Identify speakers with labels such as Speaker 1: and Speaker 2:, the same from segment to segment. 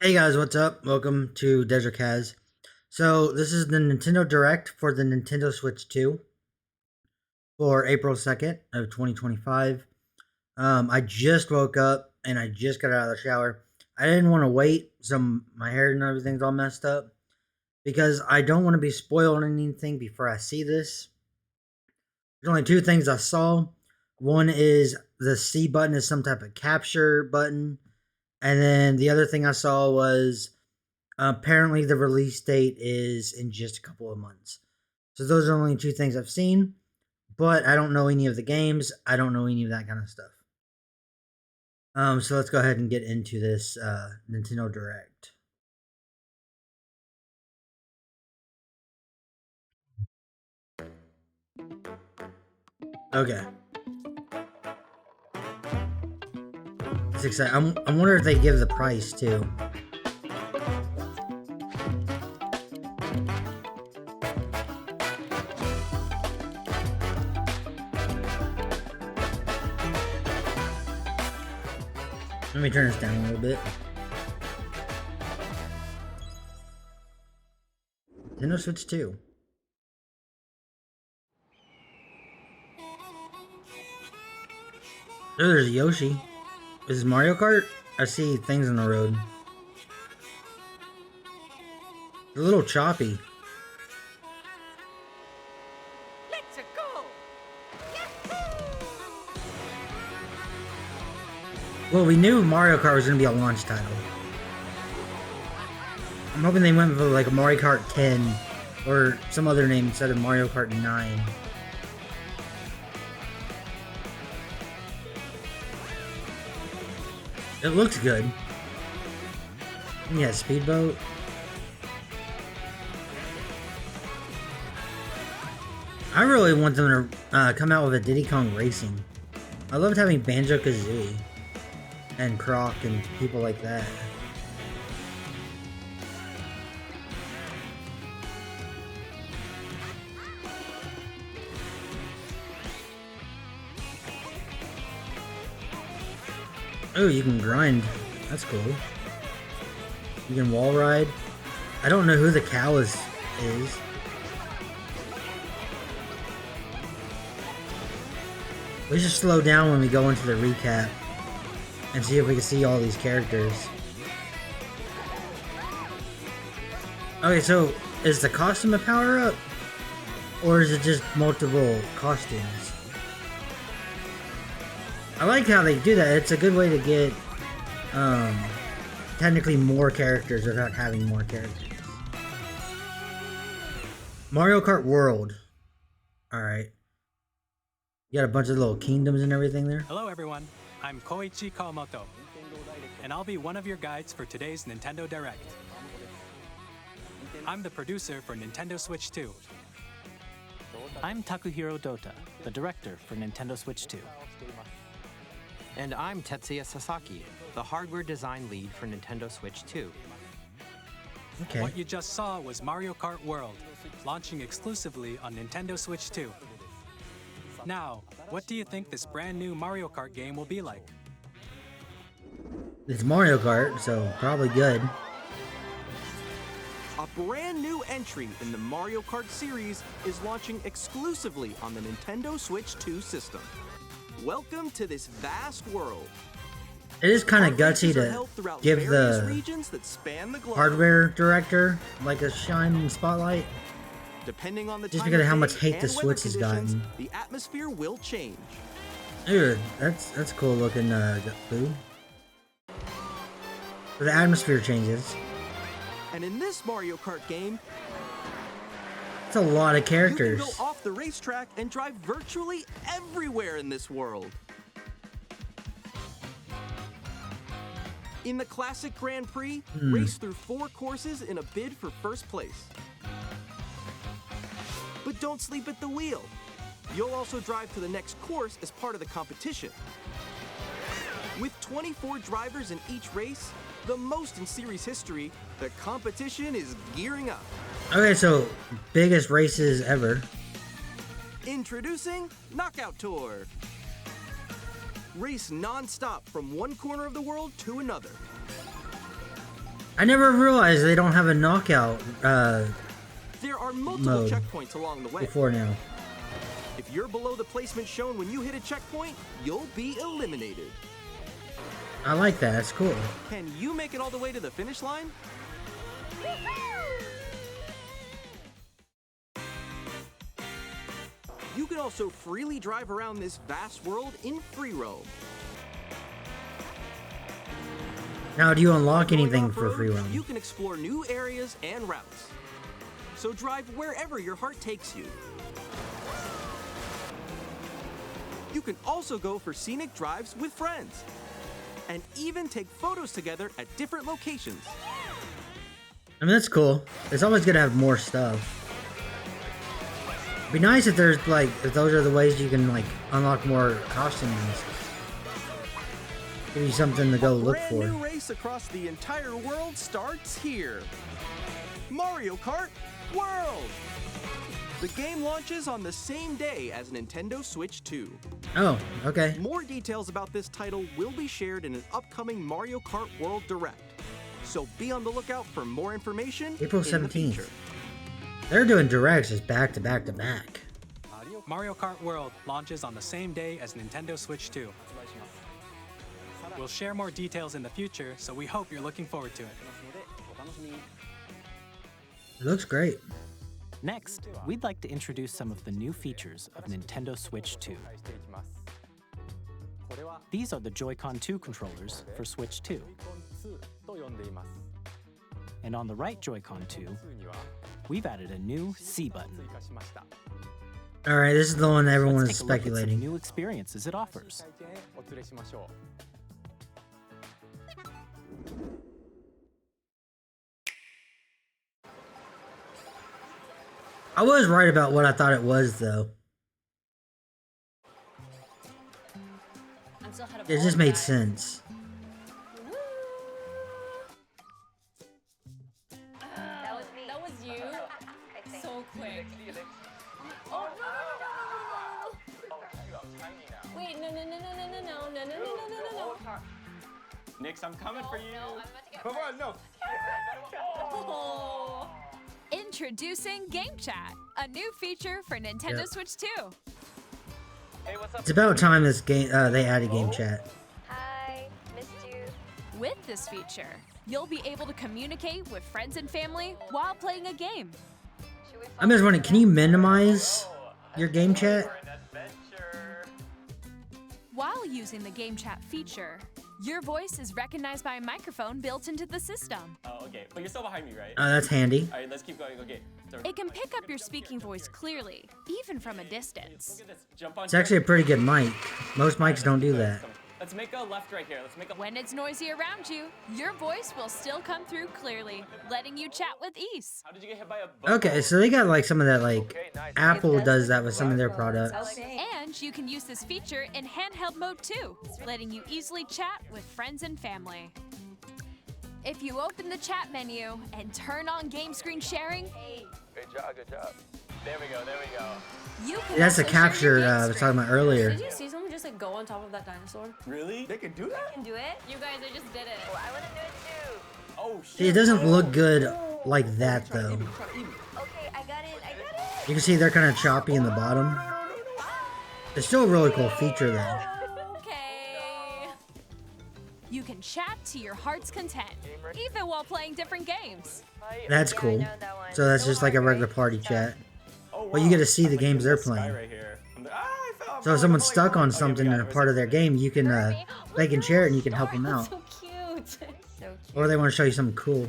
Speaker 1: Hey guys, what's up? Welcome to Dezrak. So this is the Nintendo Direct for the Nintendo Switch 2 for April 2nd of 2025. I just woke up and I just got out of the shower. I didn't want to wait, so my hair and everything's all messed up because I don't want to be spoiled on anything before I see this. There's only two things I saw. One is the C button is some type of capture button, and then the other thing I saw was apparently, the release date is in just a couple of months. So those are only two things I've seen, but I don't know any of the games. I don't know any of that kind of stuff. So let's go ahead and get into this Nintendo Direct. Okay. It's exciting. I wonder if they give the price too. Let me turn this down a little bit. Nintendo Switch 2. Oh, there's Yoshi. This is Mario Kart? I see things on the road. It's a little choppy.
Speaker 2: Let's go!
Speaker 1: Well, we knew Mario Kart was going to be a launch title. I'm hoping they went for like a Mario Kart 10 or some other name instead of Mario Kart 9. It looks good. Yeah, speedboat. I really want them to come out with a Diddy Kong Racing. I loved having Banjo-Kazooie and Croc and people like that. Oh, you can grind. That's cool. You can wall ride. I don't know who the cow is. We should slow down when we go into the recap and see if we can see all these characters. Okay, so is the costume a power-up? Or is it just multiple costumes? I like how they do that. It's a good way to get technically more characters without having more characters. Mario Kart World. Alright. You got a bunch of little kingdoms and everything there.
Speaker 3: Hello everyone, I'm Koichi Kawamoto, and I'll be one of your guides for today's Nintendo Direct. I'm the producer for Nintendo Switch 2.
Speaker 4: I'm Takuhiro Dota, the director for Nintendo Switch 2.
Speaker 5: And I'm Tetsuya Sasaki, the hardware design lead for Nintendo Switch 2.
Speaker 1: Okay.
Speaker 3: What you just saw was Mario Kart World, launching exclusively on Nintendo Switch 2. Now, what do you think this brand new Mario Kart game will be like?
Speaker 1: It's Mario Kart, so probably good.
Speaker 6: A brand new entry in the Mario Kart series is launching exclusively on the Nintendo Switch 2 system. Welcome to this vast world.
Speaker 1: It is kind of gutsy
Speaker 6: Races are
Speaker 1: to
Speaker 6: held throughout
Speaker 1: give
Speaker 6: various
Speaker 1: the
Speaker 6: regions that span the globe.
Speaker 1: hardware director like a shine and spotlight.
Speaker 6: Depending on the
Speaker 1: Just
Speaker 6: time
Speaker 1: because of how
Speaker 6: day
Speaker 1: much hate
Speaker 6: and
Speaker 1: the
Speaker 6: weather
Speaker 1: Switch has
Speaker 6: conditions,
Speaker 1: gotten.
Speaker 6: the atmosphere will change.
Speaker 1: Dude, that's cool looking food. So the atmosphere changes.
Speaker 6: And in this Mario Kart game,
Speaker 1: It's a lot of characters.
Speaker 6: you can go off the racetrack and drive virtually everywhere in this world. In the classic Grand Prix, race through 4 courses in a bid for first place. But don't sleep at the wheel. You'll also drive to the next course as part of the competition. With 24 drivers in each race, the most in series history, the competition is gearing up.
Speaker 1: Okay, so biggest races ever.
Speaker 6: Introducing Knockout Tour. Race non-stop from one corner of the world to another.
Speaker 1: I never realized they don't have a knockout
Speaker 6: There are multiple
Speaker 1: mode
Speaker 6: checkpoints along the way.
Speaker 1: before now.
Speaker 6: If you're below the placement shown when you hit a checkpoint, you'll be eliminated.
Speaker 1: I like that. That's cool.
Speaker 6: Can you make it all the way to the finish line? You can also freely drive around this vast world in free roam.
Speaker 1: Now, do you unlock
Speaker 6: Going
Speaker 1: anything for
Speaker 6: off-road,
Speaker 1: free roam?
Speaker 6: You can explore new areas and routes. So drive wherever your heart takes you. You can also go for scenic drives with friends. And even take photos together at different locations.
Speaker 1: I mean, that's cool. It's always good to have more stuff. It'd be nice if there's like, if those are the ways you can like unlock more costumes. Give you something to go look for.
Speaker 6: Brand new race across the entire world starts here. Mario Kart World! The game launches on the same day as Nintendo Switch 2.
Speaker 1: Oh, okay.
Speaker 6: More details about this title will be shared in an upcoming Mario Kart World Direct. So be on the lookout for more information
Speaker 1: April
Speaker 6: in the
Speaker 1: 17th.
Speaker 6: future.
Speaker 1: They're doing directs just back to back to back.
Speaker 3: Mario Kart World launches on the same day as Nintendo Switch 2. We'll share more details in the future, so we hope you're looking forward to it.
Speaker 1: It looks great.
Speaker 4: Next, we'd like to introduce some of the new features of Nintendo Switch 2. These are the Joy-Con 2 controllers for Switch 2. And on the right Joy-Con 2, we've added a new C button.
Speaker 1: Alright, this is the one everyone
Speaker 4: Let's
Speaker 1: is
Speaker 4: take a look at some
Speaker 1: speculating.
Speaker 4: new experiences it offers.
Speaker 1: I was right about what I thought it was, though. It just made sense.
Speaker 7: That was you? So quick. Oh, no. Wait, no.
Speaker 8: Nix, I'm coming for you.
Speaker 7: Come on, no. Oh.
Speaker 2: Introducing Game Chat, a new feature for Nintendo
Speaker 1: Yep.
Speaker 2: Switch 2.
Speaker 8: Hey, what's up?
Speaker 1: It's about time this game they added game chat.
Speaker 7: Hi, missed you.
Speaker 2: With this feature, you'll be able to communicate with friends and family while playing a game.
Speaker 1: I'm just wondering, can you minimize your game chat?
Speaker 2: While using the Game Chat feature, your voice is recognized by a microphone built into the system.
Speaker 8: Oh, okay. But you're still behind me, right?
Speaker 1: Oh, that's handy.
Speaker 8: All right, let's keep going. Okay.
Speaker 2: It can pick up your speaking voice clearly, even from a distance.
Speaker 8: Look at this. Jump on.
Speaker 1: It's actually a pretty good mic. Most mics don't do that.
Speaker 8: Let's make a left right here. Let's make a.
Speaker 2: When it's noisy around you, your voice will still come through clearly, letting you chat with ease.
Speaker 8: How did you get hit by a boat?
Speaker 1: Okay, so they got like some of that, like Apple does that with some of their products.
Speaker 2: And you can use this feature in handheld mode too, letting you easily chat with friends and family. If you open the chat menu and turn on game screen sharing,
Speaker 8: Good job. Good job. There we go. There we go.
Speaker 2: you can
Speaker 1: That's the
Speaker 2: also share your
Speaker 1: capture
Speaker 2: game
Speaker 1: I was
Speaker 2: screen.
Speaker 1: talking about earlier.
Speaker 7: Did you see someone just like go on top of that dinosaur?
Speaker 8: Really?
Speaker 6: They can do that?
Speaker 7: Can do it? You guys, I just did it. Oh, I want to do it too.
Speaker 8: Oh shit.
Speaker 1: See, it doesn't look good like that though.
Speaker 7: Okay, I got it.
Speaker 1: You can see they're kind of choppy in the bottom. It's still a really cool feature though.
Speaker 2: Okay. You can chat to your heart's content, even while playing different games.
Speaker 1: That's cool. So that's just like a regular party chat.
Speaker 8: Oh, wow.
Speaker 1: But you get to see the
Speaker 8: I'm
Speaker 1: games they're
Speaker 8: this guy
Speaker 1: playing.
Speaker 8: Right here. I fell.
Speaker 1: So if someone's stuck on something in a part of their game, you can they can share it and you can help them out.
Speaker 7: So cute. So cute.
Speaker 1: Or they want to show you something cool.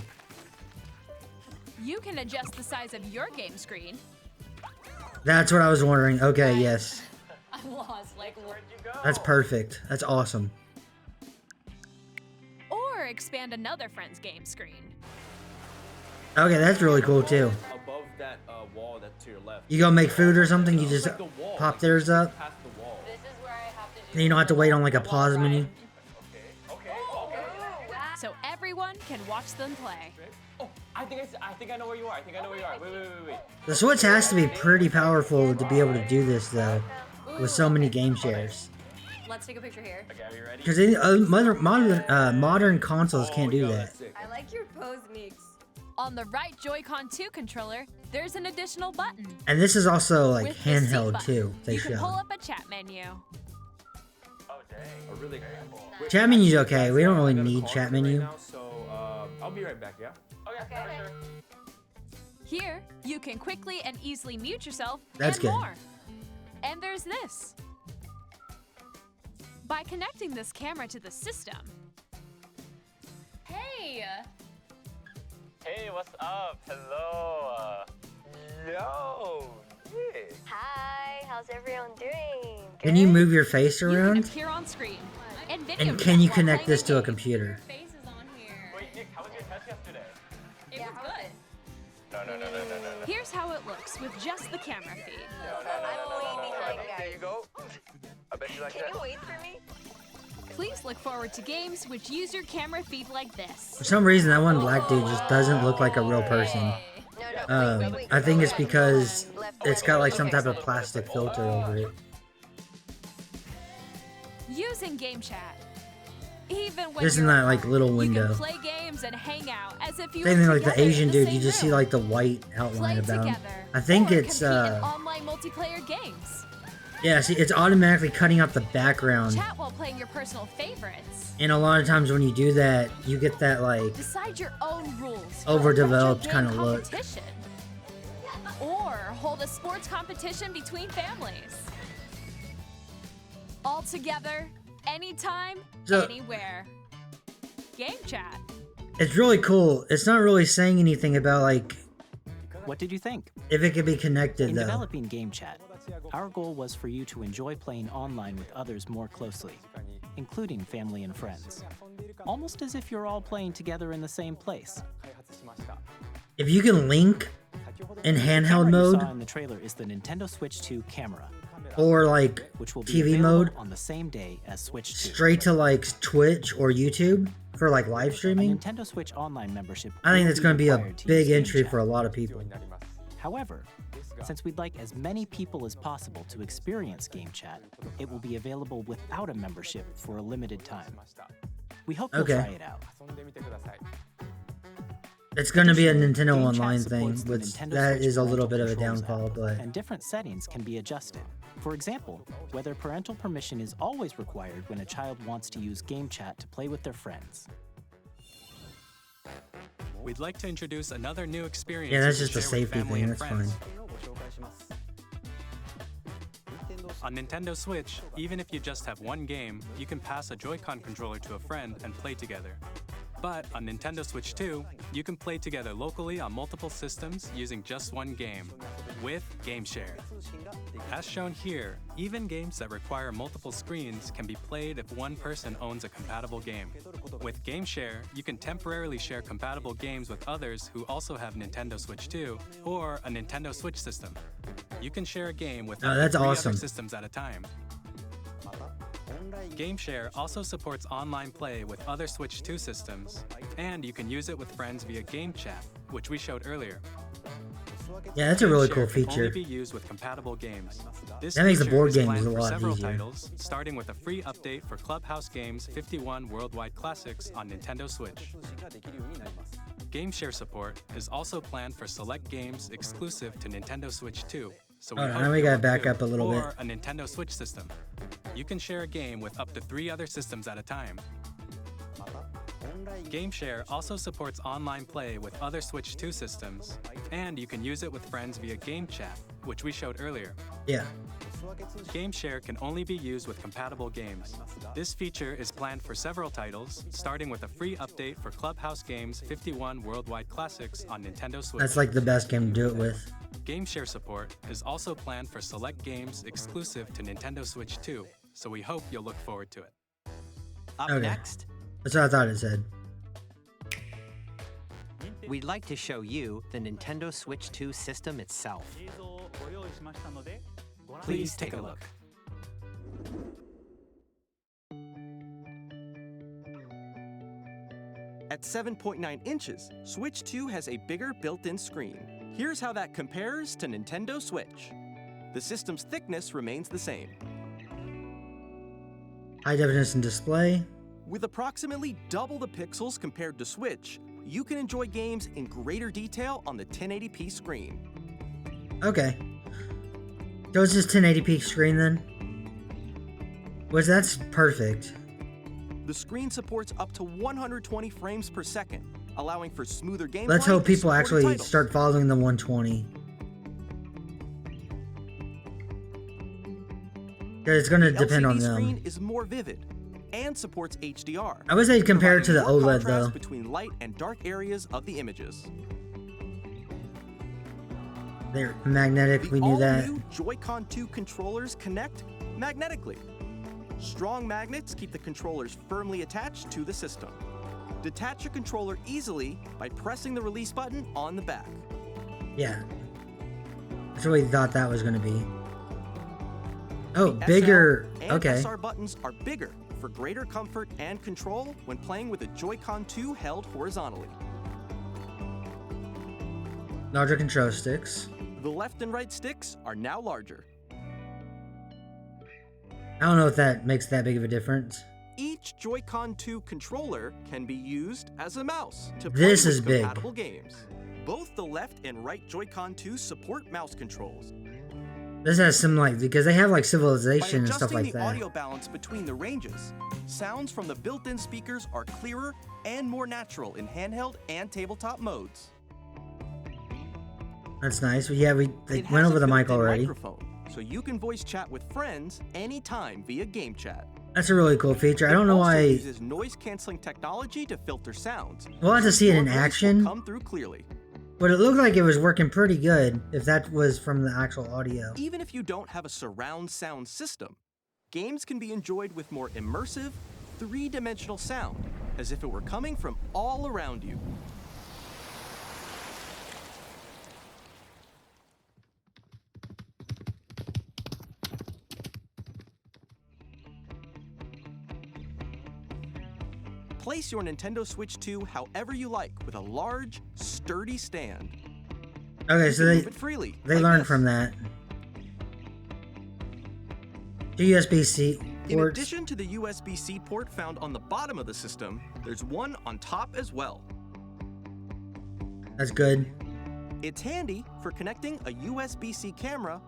Speaker 2: You can adjust the size of your game screen,
Speaker 1: That's what I was wondering. Okay, yes.
Speaker 7: I'm lost. Like,
Speaker 8: Where'd you go?
Speaker 1: That's perfect. That's awesome.
Speaker 2: or expand another friend's game screen.
Speaker 1: Okay, that's really cool too.
Speaker 8: Above that wall that's to your left.
Speaker 1: You go make food or something, you just
Speaker 8: Like the wall.
Speaker 1: pop theirs up.
Speaker 8: Past the wall.
Speaker 7: this is where I have to do.
Speaker 1: And you don't have to wait on like a pause menu.
Speaker 8: Okay.
Speaker 2: So everyone can watch them play.
Speaker 8: Oh, I think I know where you are. I think I know where you are. Wait.
Speaker 1: The Switch has to be pretty powerful to be able to do this though, with so many game shares.
Speaker 7: let's take a picture here.
Speaker 8: Okay, are you ready?
Speaker 1: Because modern consoles can't do
Speaker 8: yo,
Speaker 1: that.
Speaker 8: that's sick.
Speaker 7: I like your pose, Meeks.
Speaker 2: On the right Joy-Con 2 controller, there's an additional button.
Speaker 1: And this is also like
Speaker 2: With the C
Speaker 1: handheld
Speaker 2: button,
Speaker 1: too. They
Speaker 2: you can pull
Speaker 1: show.
Speaker 2: up a chat menu.
Speaker 8: Oh, dang. Oh, really cool. Wait,
Speaker 1: Chat menu's
Speaker 8: actually,
Speaker 1: okay.
Speaker 8: guys,
Speaker 1: We don't really
Speaker 8: I got a
Speaker 1: need
Speaker 8: call
Speaker 1: chat
Speaker 8: right
Speaker 1: menu.
Speaker 8: now, so I'll be right back, yeah? Okay, for sure.
Speaker 2: Here, you can quickly and easily mute yourself
Speaker 1: That's
Speaker 2: and
Speaker 1: good.
Speaker 2: more. And there's this. By connecting this camera to the system,
Speaker 7: Hey!
Speaker 8: Hey, what's up? Hello. Yo, Nick.
Speaker 7: Hi, how's everyone doing?
Speaker 1: Can you move your face
Speaker 2: you can
Speaker 1: around?
Speaker 2: appear on screen. And, video
Speaker 1: And can you
Speaker 2: chat while
Speaker 1: connect
Speaker 2: playing
Speaker 1: this to a
Speaker 2: game.
Speaker 1: computer?
Speaker 7: Face is on here.
Speaker 8: Wait, Nick, how was your test yesterday?
Speaker 7: It was good.
Speaker 8: No.
Speaker 2: Here's how it looks with just the camera feed.
Speaker 7: I'm way behind,
Speaker 8: There you
Speaker 7: guys.
Speaker 8: go. I bet you like
Speaker 7: Can
Speaker 8: that.
Speaker 7: you wait for me?
Speaker 2: Please look forward to games which use your camera feed like this.
Speaker 1: For some reason, that one black dude just doesn't look like a real person.
Speaker 7: No, wait.
Speaker 1: I think it's because
Speaker 7: Left,
Speaker 1: it's
Speaker 7: right,
Speaker 1: got like
Speaker 7: okay.
Speaker 1: some type of plastic filter over it.
Speaker 2: Using game chat. Even when
Speaker 1: Just in
Speaker 2: you're
Speaker 1: that like
Speaker 2: apart,
Speaker 1: little
Speaker 2: you
Speaker 1: window.
Speaker 2: can play games and hang out as if you
Speaker 1: Same
Speaker 2: were
Speaker 1: thing like the
Speaker 2: together in
Speaker 1: Asian
Speaker 2: the
Speaker 1: dude. You
Speaker 2: same
Speaker 1: just see
Speaker 2: room.
Speaker 1: like the white outline
Speaker 2: Play
Speaker 1: about him.
Speaker 2: together,
Speaker 1: I think
Speaker 2: or
Speaker 1: it's
Speaker 2: compete in online multiplayer games.
Speaker 1: yeah. See, it's automatically cutting out the background,
Speaker 2: Chat while playing your personal favorites.
Speaker 1: and a lot of times when you do that, you get that like
Speaker 2: Decide your own rules. for a
Speaker 1: overdeveloped
Speaker 2: retro game
Speaker 1: kinda look.
Speaker 2: competition. Or hold a sports competition between families. All together, anytime,
Speaker 1: So-
Speaker 2: anywhere. Game chat.
Speaker 1: it's really cool. It's not really saying anything about like
Speaker 4: What did you think?
Speaker 1: if it could be connected
Speaker 4: In
Speaker 1: though.
Speaker 4: developing Game Chat, our goal was for you to enjoy playing online with others more closely, including family and friends. Almost as if you're all playing together in the same place.
Speaker 1: If you can link in
Speaker 4: The
Speaker 1: handheld
Speaker 4: camera you saw
Speaker 1: mode
Speaker 4: in the trailer is the Nintendo Switch 2 camera,
Speaker 1: or like
Speaker 4: which will be
Speaker 1: TV
Speaker 4: available
Speaker 1: mode
Speaker 4: on the same day as Switch 2.
Speaker 1: straight to like Twitch or YouTube for like live
Speaker 4: A
Speaker 1: streaming,
Speaker 4: Nintendo Switch Online membership.
Speaker 1: I think
Speaker 4: will
Speaker 1: that's going to be a
Speaker 4: required to
Speaker 1: big
Speaker 4: use Game
Speaker 1: entry
Speaker 4: Chat.
Speaker 1: for a lot of people.
Speaker 4: However, since we'd like as many people as possible to experience Game Chat, it will be available without a membership for a limited time. We hope you'll
Speaker 1: Okay.
Speaker 4: try it out.
Speaker 1: It's going to be a
Speaker 4: Additionally,
Speaker 1: Nintendo
Speaker 4: Game Chat
Speaker 1: Online thing,
Speaker 4: supports the
Speaker 1: which
Speaker 4: Nintendo
Speaker 1: that
Speaker 4: Switch
Speaker 1: is a little
Speaker 4: parental
Speaker 1: bit of a
Speaker 4: controls
Speaker 1: downfall,
Speaker 4: app,
Speaker 1: but
Speaker 4: and different settings can be adjusted. For example, whether parental permission is always required when a child wants to use Game Chat to play with their friends.
Speaker 3: We'd like to introduce another new experience.
Speaker 1: yeah, that's
Speaker 3: to
Speaker 1: just a
Speaker 3: share with
Speaker 1: safety
Speaker 3: family
Speaker 1: thing.
Speaker 3: and
Speaker 1: That's
Speaker 3: friends.
Speaker 1: fine.
Speaker 3: On Nintendo Switch, even if you just have one game, you can pass a Joy-Con controller to a friend and play together. But on Nintendo Switch 2, you can play together locally on multiple systems using just one game, with Game Share. As shown here, even games that require multiple screens can be played if one person owns a compatible game. With Game Share, you can temporarily share compatible games with others who also have Nintendo Switch 2 or a Nintendo Switch system. You can share a game with
Speaker 1: Oh,
Speaker 3: up to
Speaker 1: that's
Speaker 3: 3
Speaker 1: awesome.
Speaker 3: other systems at a time. Game Share also supports online play with other Switch 2 systems, and you can use it with friends via Game Chat, which we showed earlier.
Speaker 1: Yeah, that's a really
Speaker 3: Game
Speaker 1: cool
Speaker 3: Share can
Speaker 1: feature.
Speaker 3: only be used with compatible games. This
Speaker 1: That makes the
Speaker 3: feature
Speaker 1: board
Speaker 3: is
Speaker 1: games
Speaker 3: planned
Speaker 1: a
Speaker 3: for
Speaker 1: lot
Speaker 3: several
Speaker 1: easier.
Speaker 3: titles, starting with a free update for Clubhouse Games 51 Worldwide Classics on Nintendo Switch. Game Share support is also planned for select games exclusive to Nintendo Switch 2. So we
Speaker 1: Alright,
Speaker 3: hope
Speaker 1: now we
Speaker 3: you'll
Speaker 1: gotta
Speaker 3: look
Speaker 1: back
Speaker 3: good,
Speaker 1: up a little
Speaker 3: or
Speaker 1: bit.
Speaker 3: a Nintendo Switch system. You can share a game with up to 3 other systems at a time. Game Share also supports online play with other Switch 2 systems, and you can use it with friends via Game Chat, which we showed earlier.
Speaker 1: Yeah.
Speaker 3: Game Share can only be used with compatible games. This feature is planned for several titles, starting with a free update for Clubhouse Games 51 Worldwide Classics on Nintendo Switch.
Speaker 1: That's like the best game to do it with.
Speaker 3: Game Share support is also planned for select games exclusive to Nintendo Switch 2, so we hope you'll look forward to it.
Speaker 5: Up
Speaker 1: Okay.
Speaker 5: next,
Speaker 1: That's what I thought it said.
Speaker 5: we'd like to show you the Nintendo Switch 2 system itself.
Speaker 3: Please take a look.
Speaker 6: At 7.9 inches, Switch 2 has a bigger built-in screen. Here's how that compares to Nintendo Switch. The system's thickness remains the same.
Speaker 1: High definition display.
Speaker 6: With approximately double the pixels compared to Switch, you can enjoy games in greater detail on the 1080p screen.
Speaker 1: Okay. So it's just 1080p screen then? Which that's perfect.
Speaker 6: The screen supports up to 120 frames per second, allowing for smoother gameplay.
Speaker 1: Let's hope
Speaker 6: and
Speaker 1: people
Speaker 6: supported
Speaker 1: actually
Speaker 6: titles.
Speaker 1: start following the 120. Because it's going to
Speaker 6: The
Speaker 1: depend on
Speaker 6: LCD
Speaker 1: them.
Speaker 6: screen is more vivid and supports HDR.
Speaker 1: I would say compare it to the
Speaker 6: providing more
Speaker 1: OLED
Speaker 6: contrast
Speaker 1: though.
Speaker 6: between light and dark areas of the images.
Speaker 1: They're magnetic,
Speaker 6: The
Speaker 1: we knew that.
Speaker 6: all-new Joy-Con 2 controllers connect magnetically. Strong magnets keep the controllers firmly attached to the system. Detach your controller easily by pressing the release button on the back.
Speaker 1: Yeah. That's what we thought that was going to be. Oh,
Speaker 6: The
Speaker 1: bigger.
Speaker 6: SL and
Speaker 1: Okay.
Speaker 6: SR buttons are bigger for greater comfort and control when playing with a Joy-Con 2 held horizontally.
Speaker 1: Larger control sticks.
Speaker 6: The left and right sticks are now larger.
Speaker 1: I don't know if that makes that big of a difference.
Speaker 6: Each Joy-Con 2 controller can be used as a mouse to play
Speaker 1: This
Speaker 6: with
Speaker 1: is big.
Speaker 6: compatible games. Both the left and right Joy-Con 2 support mouse controls.
Speaker 1: This has some like, because they have like
Speaker 6: By
Speaker 1: Civilization and
Speaker 6: adjusting
Speaker 1: stuff like
Speaker 6: the
Speaker 1: that.
Speaker 6: audio balance between the ranges, sounds from the built-in speakers are clearer and more natural in handheld and tabletop modes.
Speaker 1: That's nice. Yeah, they
Speaker 6: It
Speaker 1: went
Speaker 6: has
Speaker 1: over
Speaker 6: a
Speaker 1: the mic
Speaker 6: built-in
Speaker 1: already.
Speaker 6: microphone, so you can voice chat with friends anytime via game chat.
Speaker 1: That's a really cool feature. I don't know
Speaker 6: It also
Speaker 1: why.
Speaker 6: uses noise-canceling technology to filter sounds.
Speaker 1: We'll have to see it
Speaker 6: Your
Speaker 1: in
Speaker 6: voice will
Speaker 1: action.
Speaker 6: Come through clearly.
Speaker 1: But it looked like it was working pretty good if that was from the actual audio.
Speaker 6: Even if you don't have a surround sound system, games can be enjoyed with more immersive, three-dimensional sound, as if it were coming from all around you. Place your Nintendo Switch 2 however you like with a large, sturdy stand.
Speaker 1: Okay,
Speaker 6: You
Speaker 1: so
Speaker 6: can move it freely,
Speaker 1: they
Speaker 6: like
Speaker 1: learned
Speaker 6: this.
Speaker 1: from that. Two USB-C
Speaker 6: In
Speaker 1: ports.
Speaker 6: addition to the USB-C port found on the bottom of the system, there's one on top as well.
Speaker 1: That's good.
Speaker 6: It's handy for connecting a USB-C camera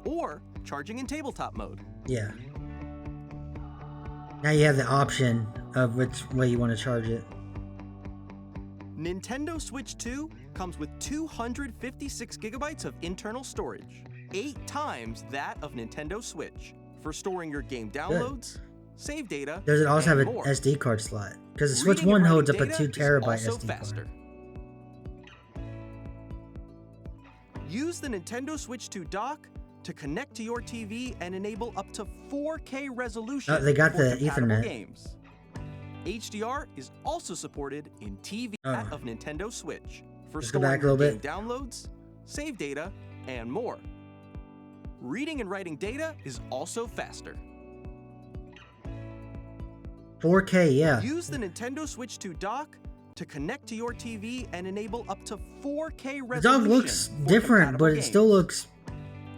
Speaker 6: or charging in tabletop mode.
Speaker 1: Yeah. Now you have the option of which way you want to charge it.
Speaker 6: Nintendo Switch 2 comes with 256 gigabytes of internal storage, 8 times that of Nintendo Switch, for storing your game downloads, save data,
Speaker 1: Does it also have
Speaker 6: and
Speaker 1: an
Speaker 6: more.
Speaker 1: SD card slot? Because the Switch
Speaker 6: Reading and
Speaker 1: 1 holds up
Speaker 6: writing
Speaker 1: a 2
Speaker 6: data
Speaker 1: terabyte
Speaker 6: is also
Speaker 1: SD
Speaker 6: faster.
Speaker 1: card.
Speaker 6: Use the Nintendo Switch 2 dock to connect to your TV and enable up to 4K resolution
Speaker 1: Oh, they got
Speaker 6: for
Speaker 1: the
Speaker 6: compatible
Speaker 1: Ethernet.
Speaker 6: games. HDR is also supported in TV of Nintendo Switch for
Speaker 1: Let's go
Speaker 6: storing
Speaker 1: back a little
Speaker 6: your game
Speaker 1: bit.
Speaker 6: downloads, save data, and more. Reading and writing data is also faster.
Speaker 1: 4K, yeah.
Speaker 6: Use the Nintendo Switch 2 dock to connect to your TV and enable up to 4K resolution.
Speaker 1: The dock looks
Speaker 6: for
Speaker 1: different,
Speaker 6: compatible
Speaker 1: but it
Speaker 6: games.
Speaker 1: still looks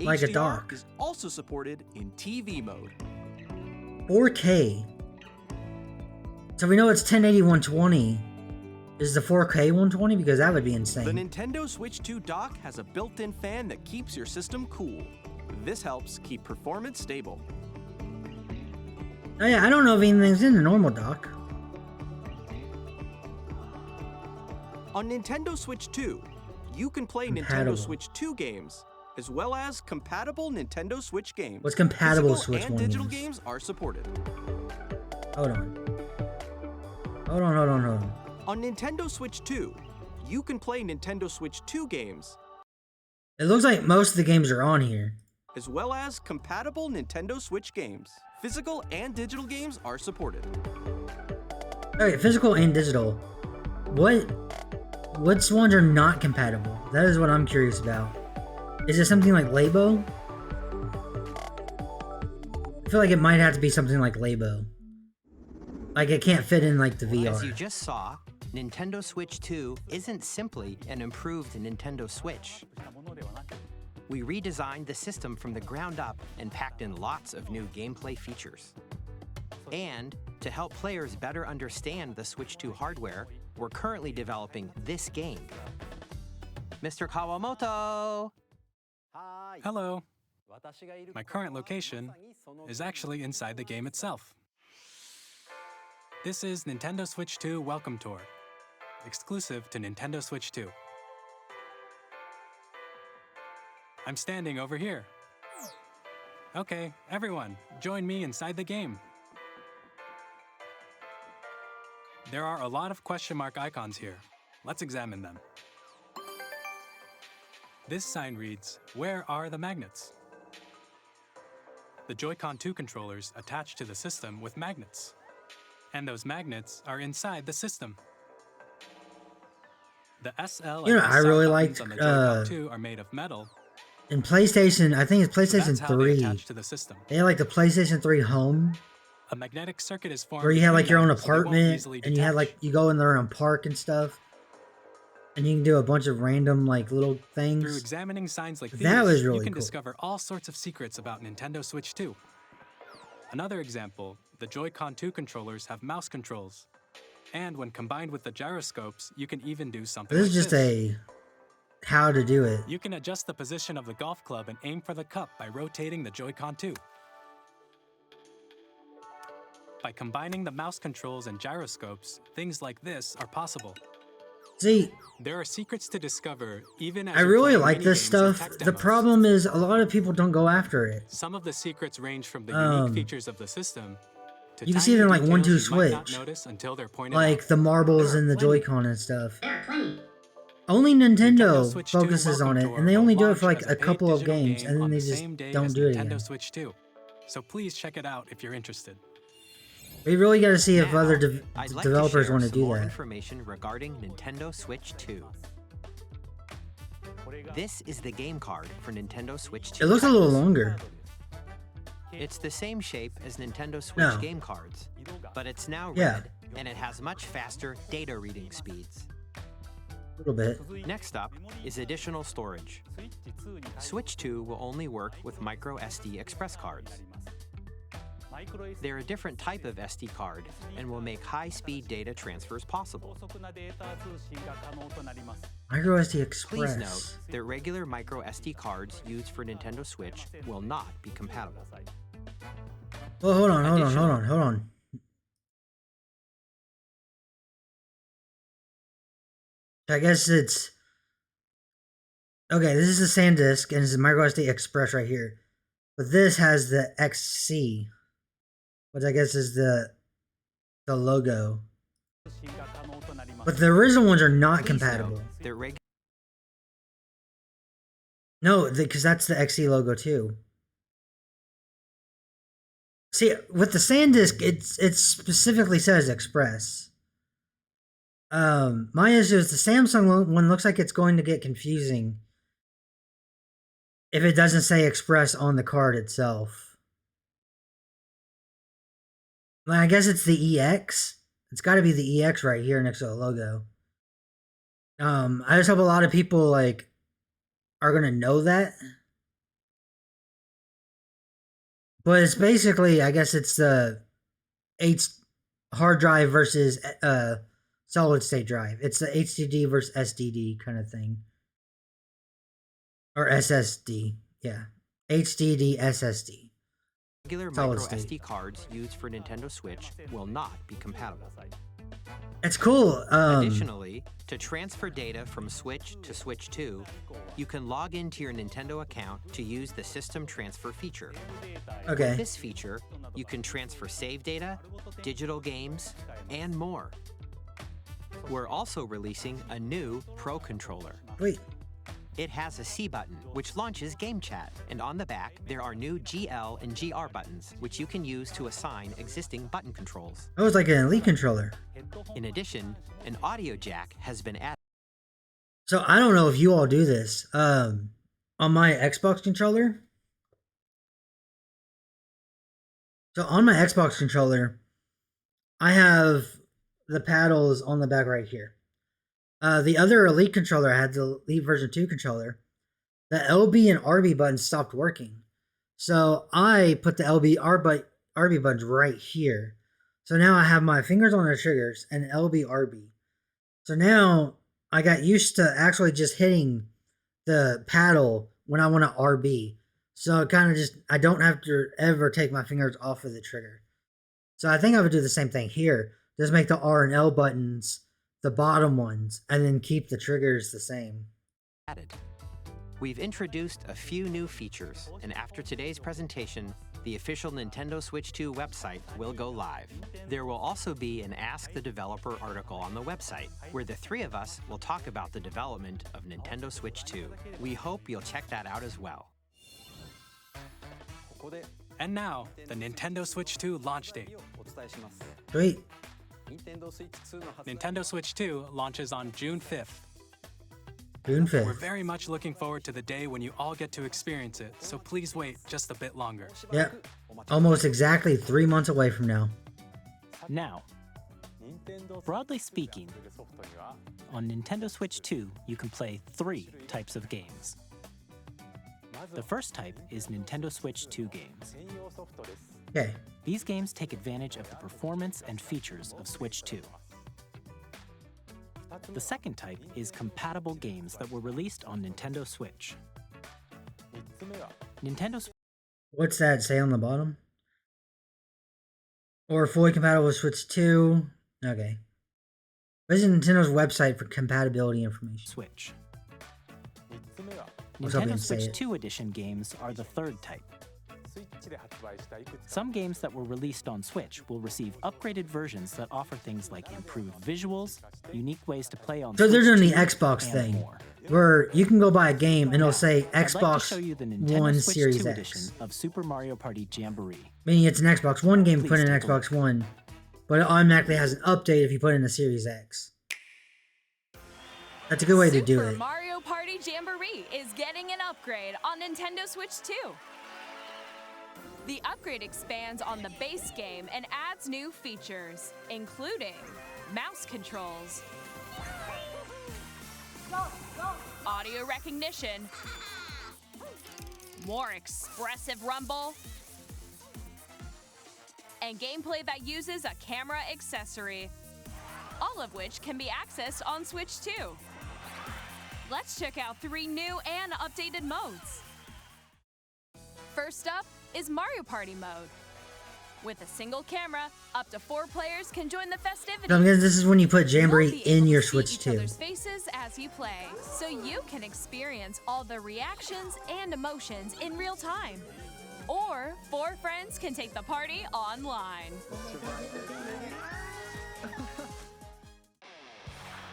Speaker 1: like a
Speaker 6: HDR
Speaker 1: dock.
Speaker 6: is also supported in TV mode.
Speaker 1: 4K. So we know it's 1080 120. Is the 4K 120? Because that would be
Speaker 6: The
Speaker 1: insane.
Speaker 6: Nintendo Switch 2 dock has a built-in fan that keeps your system cool. This helps keep performance stable.
Speaker 1: Oh yeah, I don't know if anything's in the normal dock.
Speaker 6: On Nintendo Switch 2, you can play
Speaker 1: Compatible.
Speaker 6: Nintendo Switch 2 games, as well as compatible Nintendo Switch games.
Speaker 1: What's compatible
Speaker 6: Physical
Speaker 1: Switch
Speaker 6: and
Speaker 1: 1
Speaker 6: digital
Speaker 1: games?
Speaker 6: games are supported.
Speaker 1: Hold on. Hold on.
Speaker 6: On Nintendo Switch 2, you can play Nintendo Switch 2 games,
Speaker 1: It looks like most of the games are on here.
Speaker 6: as well as compatible Nintendo Switch games. Physical and digital games are supported.
Speaker 1: Okay, physical and digital. Which ones are not compatible? That is what I'm curious about. Is it something like Labo? I feel like it might have to be something like Labo. Like it can't fit in like the
Speaker 5: As you
Speaker 1: VR.
Speaker 5: just saw, Nintendo Switch 2 isn't simply an improved Nintendo Switch. we redesigned the system from the ground up and packed in lots of new gameplay features. And to help players better understand the Switch 2 hardware, we're currently developing this game. Mr. Kawamoto!
Speaker 3: Hello. My current location is actually inside the game itself. This is Nintendo Switch 2 Welcome Tour, exclusive to Nintendo Switch 2. I'm standing over here. Okay, everyone, join me inside the game. There are a lot of question mark icons here. Let's examine them. This sign reads, "Where are the magnets?" The Joy-Con 2 controllers attach to the system with magnets. And those magnets are inside the system. The SL
Speaker 1: You know,
Speaker 3: and
Speaker 1: I really
Speaker 3: SL
Speaker 1: liked,
Speaker 3: buttons on the Joy-Con 2 are made of metal.
Speaker 1: In PlayStation, I think it's PlayStation
Speaker 3: That's how they
Speaker 1: 3.
Speaker 3: attach to the system.
Speaker 1: They had like the PlayStation 3 Home,
Speaker 3: A magnetic circuit is formed
Speaker 1: where you had like your own
Speaker 3: between them, so they won't
Speaker 1: apartment,
Speaker 3: easily
Speaker 1: and you had
Speaker 3: detach.
Speaker 1: like, you go in there and park and stuff. And you can do a bunch of random like little
Speaker 3: Through
Speaker 1: things.
Speaker 3: examining signs like these,
Speaker 1: That was really
Speaker 3: you can
Speaker 1: cool.
Speaker 3: discover all sorts of secrets about Nintendo Switch 2. Another example, the Joy-Con 2 controllers have mouse controls. And when combined with the gyroscopes, you can even do something
Speaker 1: This
Speaker 3: like
Speaker 1: is just
Speaker 3: this.
Speaker 1: how to do it.
Speaker 3: You can adjust the position of the golf club and aim for the cup by rotating the Joy-Con 2. By combining the mouse controls and gyroscopes, things like this are possible.
Speaker 1: See,
Speaker 3: There are secrets to discover, even as
Speaker 1: I
Speaker 3: you're
Speaker 1: really
Speaker 3: playing
Speaker 1: like this
Speaker 3: mini-games and
Speaker 1: stuff.
Speaker 3: tech
Speaker 1: The
Speaker 3: demos.
Speaker 1: problem is a lot of people don't go after it.
Speaker 3: Some of the secrets range from the
Speaker 1: Um,
Speaker 3: unique features of the system to
Speaker 1: you can see
Speaker 3: tiny
Speaker 1: it in, like,
Speaker 3: details
Speaker 1: 1-2
Speaker 3: you might not
Speaker 1: Switch.
Speaker 3: notice until they're pointed
Speaker 1: Like
Speaker 3: out.
Speaker 1: the marbles
Speaker 3: There are
Speaker 1: and the
Speaker 3: plenty.
Speaker 1: Joy-Con and stuff. Only Nintendo
Speaker 3: Switch 2
Speaker 1: focuses on
Speaker 3: Welcome
Speaker 1: it,
Speaker 3: Tour
Speaker 1: and they
Speaker 3: will
Speaker 1: only do it
Speaker 3: launch
Speaker 1: for like
Speaker 3: as
Speaker 1: a
Speaker 3: paid
Speaker 1: couple of
Speaker 3: digital
Speaker 1: games,
Speaker 3: game
Speaker 1: and then
Speaker 3: on
Speaker 1: they
Speaker 3: the
Speaker 1: just
Speaker 3: same day
Speaker 1: don't
Speaker 3: as
Speaker 1: do it
Speaker 3: Nintendo
Speaker 1: again.
Speaker 3: Switch 2. So please check it out if you're interested.
Speaker 1: We really got to see if
Speaker 5: Now,
Speaker 1: other
Speaker 5: I'd like
Speaker 1: developers
Speaker 5: to
Speaker 1: want to
Speaker 5: share
Speaker 1: do
Speaker 5: some more
Speaker 1: that.
Speaker 5: information regarding Nintendo Switch 2. This is the game card for Nintendo Switch 2.
Speaker 1: It looks a little
Speaker 5: titles.
Speaker 1: longer.
Speaker 5: It's the same shape as Nintendo Switch
Speaker 1: No.
Speaker 5: game cards, but it's now
Speaker 1: Yeah.
Speaker 5: red, and it has much faster data reading speeds.
Speaker 1: A little bit.
Speaker 5: Next up is additional storage. Switch 2 will only work with micro SD express cards. They're a different type of SD card and will make high-speed data transfers possible.
Speaker 1: Micro SD
Speaker 5: Please
Speaker 1: Express.
Speaker 5: note that regular micro SD cards used for Nintendo Switch will not be compatible.
Speaker 1: Well, hold on. I guess it's okay. This is the SanDisk, and it's a micro SD Express right here. But this has the XC, which I guess is the logo. But the original ones are not
Speaker 5: Please
Speaker 1: compatible.
Speaker 5: note that regular
Speaker 1: No, because that's the XC logo too. See, with the SanDisk, it specifically says Express. My issue is the Samsung one looks like it's going to get confusing if it doesn't say Express on the card itself. Like, I guess it's the EX. It's got to be the EX right here next to the logo. I just hope a lot of people like are gonna know that. But it's basically, I guess it's the hard drive versus solid state drive. It's the HDD versus SDD kind of thing. Or SSD. Yeah. HDD SSD.
Speaker 5: micro
Speaker 1: Solid state.
Speaker 5: SD cards used for Nintendo Switch will not be compatible.
Speaker 1: It's cool.
Speaker 5: Additionally, to transfer data from Switch to Switch 2, you can log into your Nintendo account to use the System Transfer feature.
Speaker 1: Okay.
Speaker 5: With this feature, you can transfer save data, digital games, and more. We're also releasing a new Pro Controller.
Speaker 1: Wait.
Speaker 5: It has a C button, which launches Game Chat, and on the back, there are new GL and GR buttons, which you can use to assign existing button controls.
Speaker 1: That was like an Elite controller.
Speaker 5: In addition, an audio jack has been added.
Speaker 1: So I don't know if you all do this. On my Xbox controller. So on my Xbox controller, I have the paddles on the back right here. The other Elite controller, I had the Elite version 2 controller. the LB and RB buttons stopped working. So I put the RB buttons right here. So now I have my fingers on the triggers and LB, RB. So now I got used to actually just hitting the paddle when I want to RB. So it kind of just, I don't have to ever take my fingers off of the trigger. So I think I would do the same thing here. Just make the R and L buttons the bottom ones and then keep the triggers the same.
Speaker 5: Added. We've introduced a few new features, and after today's presentation, the official Nintendo Switch 2 website will go live. There will also be an Ask the Developer article on the website, where the three of us will talk about the development of Nintendo Switch 2. We hope you'll check that out as well.
Speaker 3: And now, the Nintendo Switch 2 launch date.
Speaker 1: Sweet.
Speaker 3: Nintendo Switch 2 launches on June 5th.
Speaker 1: June
Speaker 3: We're
Speaker 1: 5th.
Speaker 3: very much looking forward to the day when you all get to experience it, so please wait just a bit longer.
Speaker 1: Yep. Almost exactly 3 months away from now.
Speaker 4: Now, broadly speaking, on Nintendo Switch 2, you can play 3 types of games. The first type is Nintendo Switch 2 games.
Speaker 1: Okay.
Speaker 4: These games take advantage of the performance and features of Switch 2. The second type is compatible games that were released on Nintendo Switch. Nintendo Switch
Speaker 1: What's that say on the bottom? Or fully compatible with Switch 2. Okay. Visit Nintendo's website for compatibility information.
Speaker 4: Switch.
Speaker 1: was hoping
Speaker 4: Nintendo
Speaker 1: to say
Speaker 4: Switch
Speaker 1: it.
Speaker 4: 2 edition games are the third type. Some games that were released on Switch will receive upgraded versions that offer things like improved visuals, unique ways to play on
Speaker 1: So they're
Speaker 4: Switch
Speaker 1: doing the
Speaker 4: 2,
Speaker 1: Xbox
Speaker 4: and
Speaker 1: thing,
Speaker 4: more.
Speaker 1: where you can go buy a game and it'll say
Speaker 4: I'd like to
Speaker 1: Xbox
Speaker 4: show you the Nintendo
Speaker 1: One
Speaker 4: Switch
Speaker 1: Series
Speaker 4: 2
Speaker 1: X.
Speaker 4: edition of Super Mario Party Jamboree.
Speaker 1: Meaning it's an Xbox One game put
Speaker 4: Please
Speaker 1: in
Speaker 4: take a
Speaker 1: Xbox One, but it automatically has an update if you put in a Series X. That's a good way to do
Speaker 2: Super
Speaker 1: it.
Speaker 2: Mario Party Jamboree is getting an upgrade on Nintendo Switch 2. The upgrade expands on the base game and adds new features, including mouse controls, audio recognition, more expressive rumble, and gameplay that uses a camera accessory, all of which can be accessed on Switch 2. Let's check out 3 new and updated modes. First up is Mario Party mode. With a single camera, up to 4 players can join the festivities.
Speaker 1: So I'm guessing this is when you put
Speaker 2: You'll
Speaker 1: Jamboree
Speaker 2: be
Speaker 1: in
Speaker 2: able
Speaker 1: your
Speaker 2: to see
Speaker 1: Switch
Speaker 2: each
Speaker 1: 2.
Speaker 2: other's faces as you play, so you can experience all the reactions and emotions in real time. Or 4 friends can take the party online.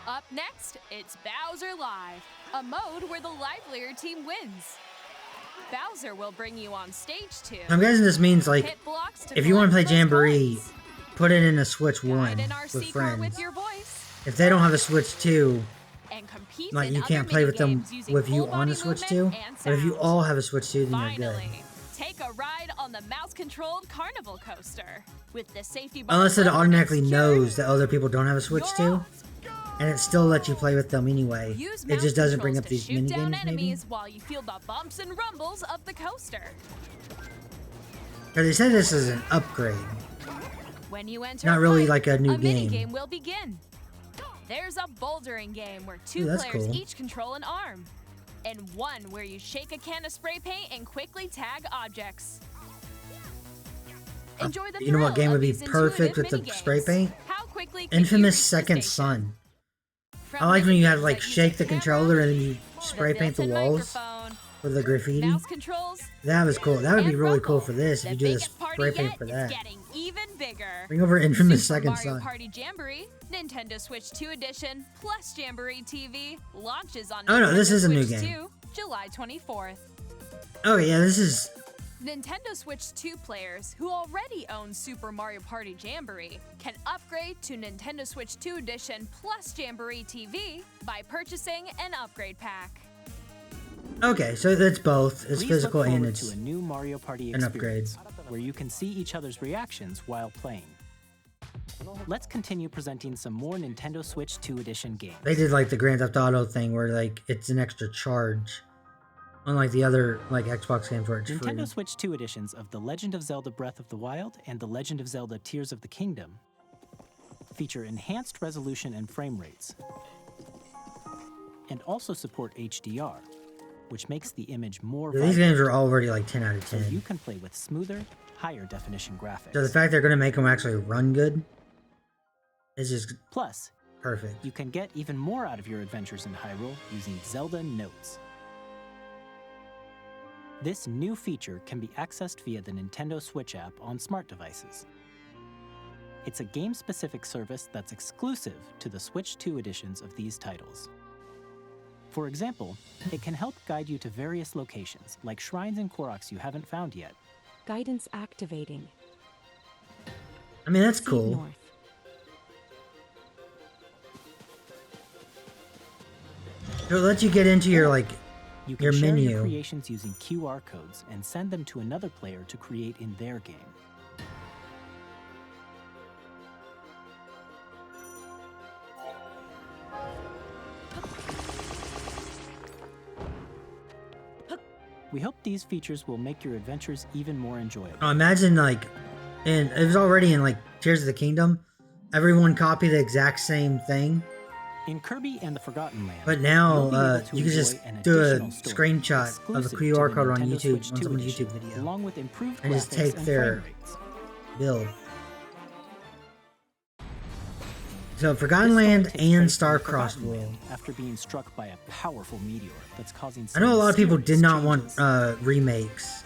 Speaker 2: Up next, it's Bowser Live, a mode where the livelier team wins. Bowser will bring you on stage 2.
Speaker 1: I'm guessing this means like
Speaker 2: Hit blocks to
Speaker 1: if you want to play
Speaker 2: collect the most
Speaker 1: Jamboree,
Speaker 2: coins.
Speaker 1: put it in a Switch
Speaker 2: Ride
Speaker 1: 1
Speaker 2: an
Speaker 1: with
Speaker 2: RC car
Speaker 1: friends.
Speaker 2: with your voice.
Speaker 1: If they don't have a Switch 2,
Speaker 2: And compete
Speaker 1: like
Speaker 2: in
Speaker 1: you can't
Speaker 2: other
Speaker 1: play with them
Speaker 2: minigames using
Speaker 1: with you
Speaker 2: full
Speaker 1: on
Speaker 2: body
Speaker 1: the Switch 2.
Speaker 2: movement and
Speaker 1: But if you
Speaker 2: sound.
Speaker 1: all have a Switch 2, then you're good.
Speaker 2: Finally, take a ride on the mouse-controlled carnival coaster. With the safety bar
Speaker 1: Unless it
Speaker 2: lowered and
Speaker 1: automatically
Speaker 2: secured,
Speaker 1: knows that other people don't have a Switch
Speaker 2: you're
Speaker 1: 2,
Speaker 2: off.
Speaker 1: and it still lets you play with them anyway.
Speaker 2: Use
Speaker 1: It
Speaker 2: mouse
Speaker 1: just doesn't bring
Speaker 2: controls
Speaker 1: up
Speaker 2: to
Speaker 1: these
Speaker 2: shoot down
Speaker 1: minigames, maybe?
Speaker 2: enemies while you feel the bumps and rumbles of the coaster.
Speaker 1: Because they said this is an upgrade.
Speaker 2: When you enter
Speaker 1: Not
Speaker 2: a
Speaker 1: really
Speaker 2: fight,
Speaker 1: like a new game.
Speaker 2: minigame will begin. There's a bouldering game where 2
Speaker 1: Ooh, that's
Speaker 2: players
Speaker 1: cool.
Speaker 2: each control an arm. And one where you shake a can of spray paint and quickly tag objects. Enjoy the
Speaker 1: You know what
Speaker 2: thrill
Speaker 1: game
Speaker 2: of
Speaker 1: would be
Speaker 2: these
Speaker 1: perfect
Speaker 2: intuitive
Speaker 1: with the spray
Speaker 2: minigames.
Speaker 1: paint?
Speaker 2: How quickly can you
Speaker 1: Infamous
Speaker 2: reach the
Speaker 1: Second
Speaker 2: station?
Speaker 1: Son.
Speaker 2: From
Speaker 1: I like when you have
Speaker 2: minigames
Speaker 1: like
Speaker 2: that use
Speaker 1: shake
Speaker 2: a
Speaker 1: the
Speaker 2: camera,
Speaker 1: controller and then you spray paint the
Speaker 2: built-in
Speaker 1: walls
Speaker 2: microphone,
Speaker 1: for the graffiti.
Speaker 2: mouse controls,
Speaker 1: That was cool. That would be
Speaker 2: and
Speaker 1: really cool
Speaker 2: rumble.
Speaker 1: for this if
Speaker 2: The
Speaker 1: you do this
Speaker 2: biggest party
Speaker 1: spray paint
Speaker 2: yet
Speaker 1: for
Speaker 2: is
Speaker 1: that.
Speaker 2: getting even bigger.
Speaker 1: Bring over Infamous
Speaker 2: Super
Speaker 1: Second
Speaker 2: Mario
Speaker 1: Son.
Speaker 2: Party Jamboree, Nintendo Switch 2 Edition, plus Jamboree TV launches on
Speaker 1: Oh, no, this
Speaker 2: Nintendo
Speaker 1: is a new
Speaker 2: Switch
Speaker 1: game.
Speaker 2: 2, July 24th.
Speaker 1: Oh yeah, this is
Speaker 2: Nintendo Switch 2 players who already own Super Mario Party Jamboree can upgrade to Nintendo Switch 2 Edition plus Jamboree TV by purchasing an upgrade pack.
Speaker 1: okay. So it's both. It's
Speaker 4: Please
Speaker 1: physical
Speaker 4: look
Speaker 1: and
Speaker 4: forward
Speaker 1: it's
Speaker 4: to a new Mario Party
Speaker 1: an upgrade.
Speaker 4: experience, where you can see each other's reactions while playing. Let's continue presenting some more Nintendo Switch 2 edition games.
Speaker 1: they did like the Grand Theft Auto thing where like it's an extra charge. Unlike the other like Xbox games where it's
Speaker 4: Nintendo
Speaker 1: free.
Speaker 4: Switch 2 editions of The Legend of Zelda Breath of the Wild and The Legend of Zelda Tears of the Kingdom feature enhanced resolution and frame rates, and also support HDR, which makes the image more
Speaker 1: These
Speaker 4: vibrant,
Speaker 1: games are already like 10 out of
Speaker 4: so
Speaker 1: 10.
Speaker 4: you can play with smoother, higher definition graphics.
Speaker 1: So the fact they're gonna make them actually run good is just
Speaker 4: Plus,
Speaker 1: perfect.
Speaker 4: you can get even more out of your adventures in Hyrule using Zelda Notes. This new feature can be accessed via the Nintendo Switch app on smart devices. It's a game-specific service that's exclusive to the Switch 2 editions of these titles. For example, it can help guide you to various locations, like shrines and Koroks you haven't found yet.
Speaker 9: Guidance activating.
Speaker 1: I mean, that's
Speaker 9: Proceed
Speaker 1: cool.
Speaker 9: north.
Speaker 1: It'll let you get into your like
Speaker 4: You can
Speaker 1: your
Speaker 4: share
Speaker 1: menu.
Speaker 4: your creations using QR codes and send them to another player to create in their game. We hope these features will make your adventures even more enjoyable.
Speaker 1: Oh, imagine like, and it was already in like Tears of the Kingdom. Everyone copied the exact same thing,
Speaker 4: In Kirby and the Forgotten Land,
Speaker 1: but now
Speaker 4: you'll be able to
Speaker 1: you can just
Speaker 4: enjoy an
Speaker 1: do a
Speaker 4: additional story
Speaker 1: screenshot of a
Speaker 4: exclusive
Speaker 1: QR
Speaker 4: to the
Speaker 1: code on
Speaker 4: Nintendo
Speaker 1: YouTube,
Speaker 4: Switch
Speaker 1: on
Speaker 4: 2
Speaker 1: someone's
Speaker 4: edition,
Speaker 1: YouTube video,
Speaker 4: along with improved
Speaker 1: and just
Speaker 4: graphics
Speaker 1: take
Speaker 4: and
Speaker 1: their
Speaker 4: frame rates.
Speaker 1: build. So Forgotten
Speaker 4: This story
Speaker 1: Land
Speaker 4: takes
Speaker 1: and
Speaker 4: place in
Speaker 1: Star
Speaker 4: the
Speaker 1: Crossed
Speaker 4: Forgotten
Speaker 1: World.
Speaker 4: Land after being struck by a powerful meteor that's causing
Speaker 1: I know a
Speaker 4: some
Speaker 1: lot of people did
Speaker 4: serious
Speaker 1: not want
Speaker 4: changes.
Speaker 1: remakes.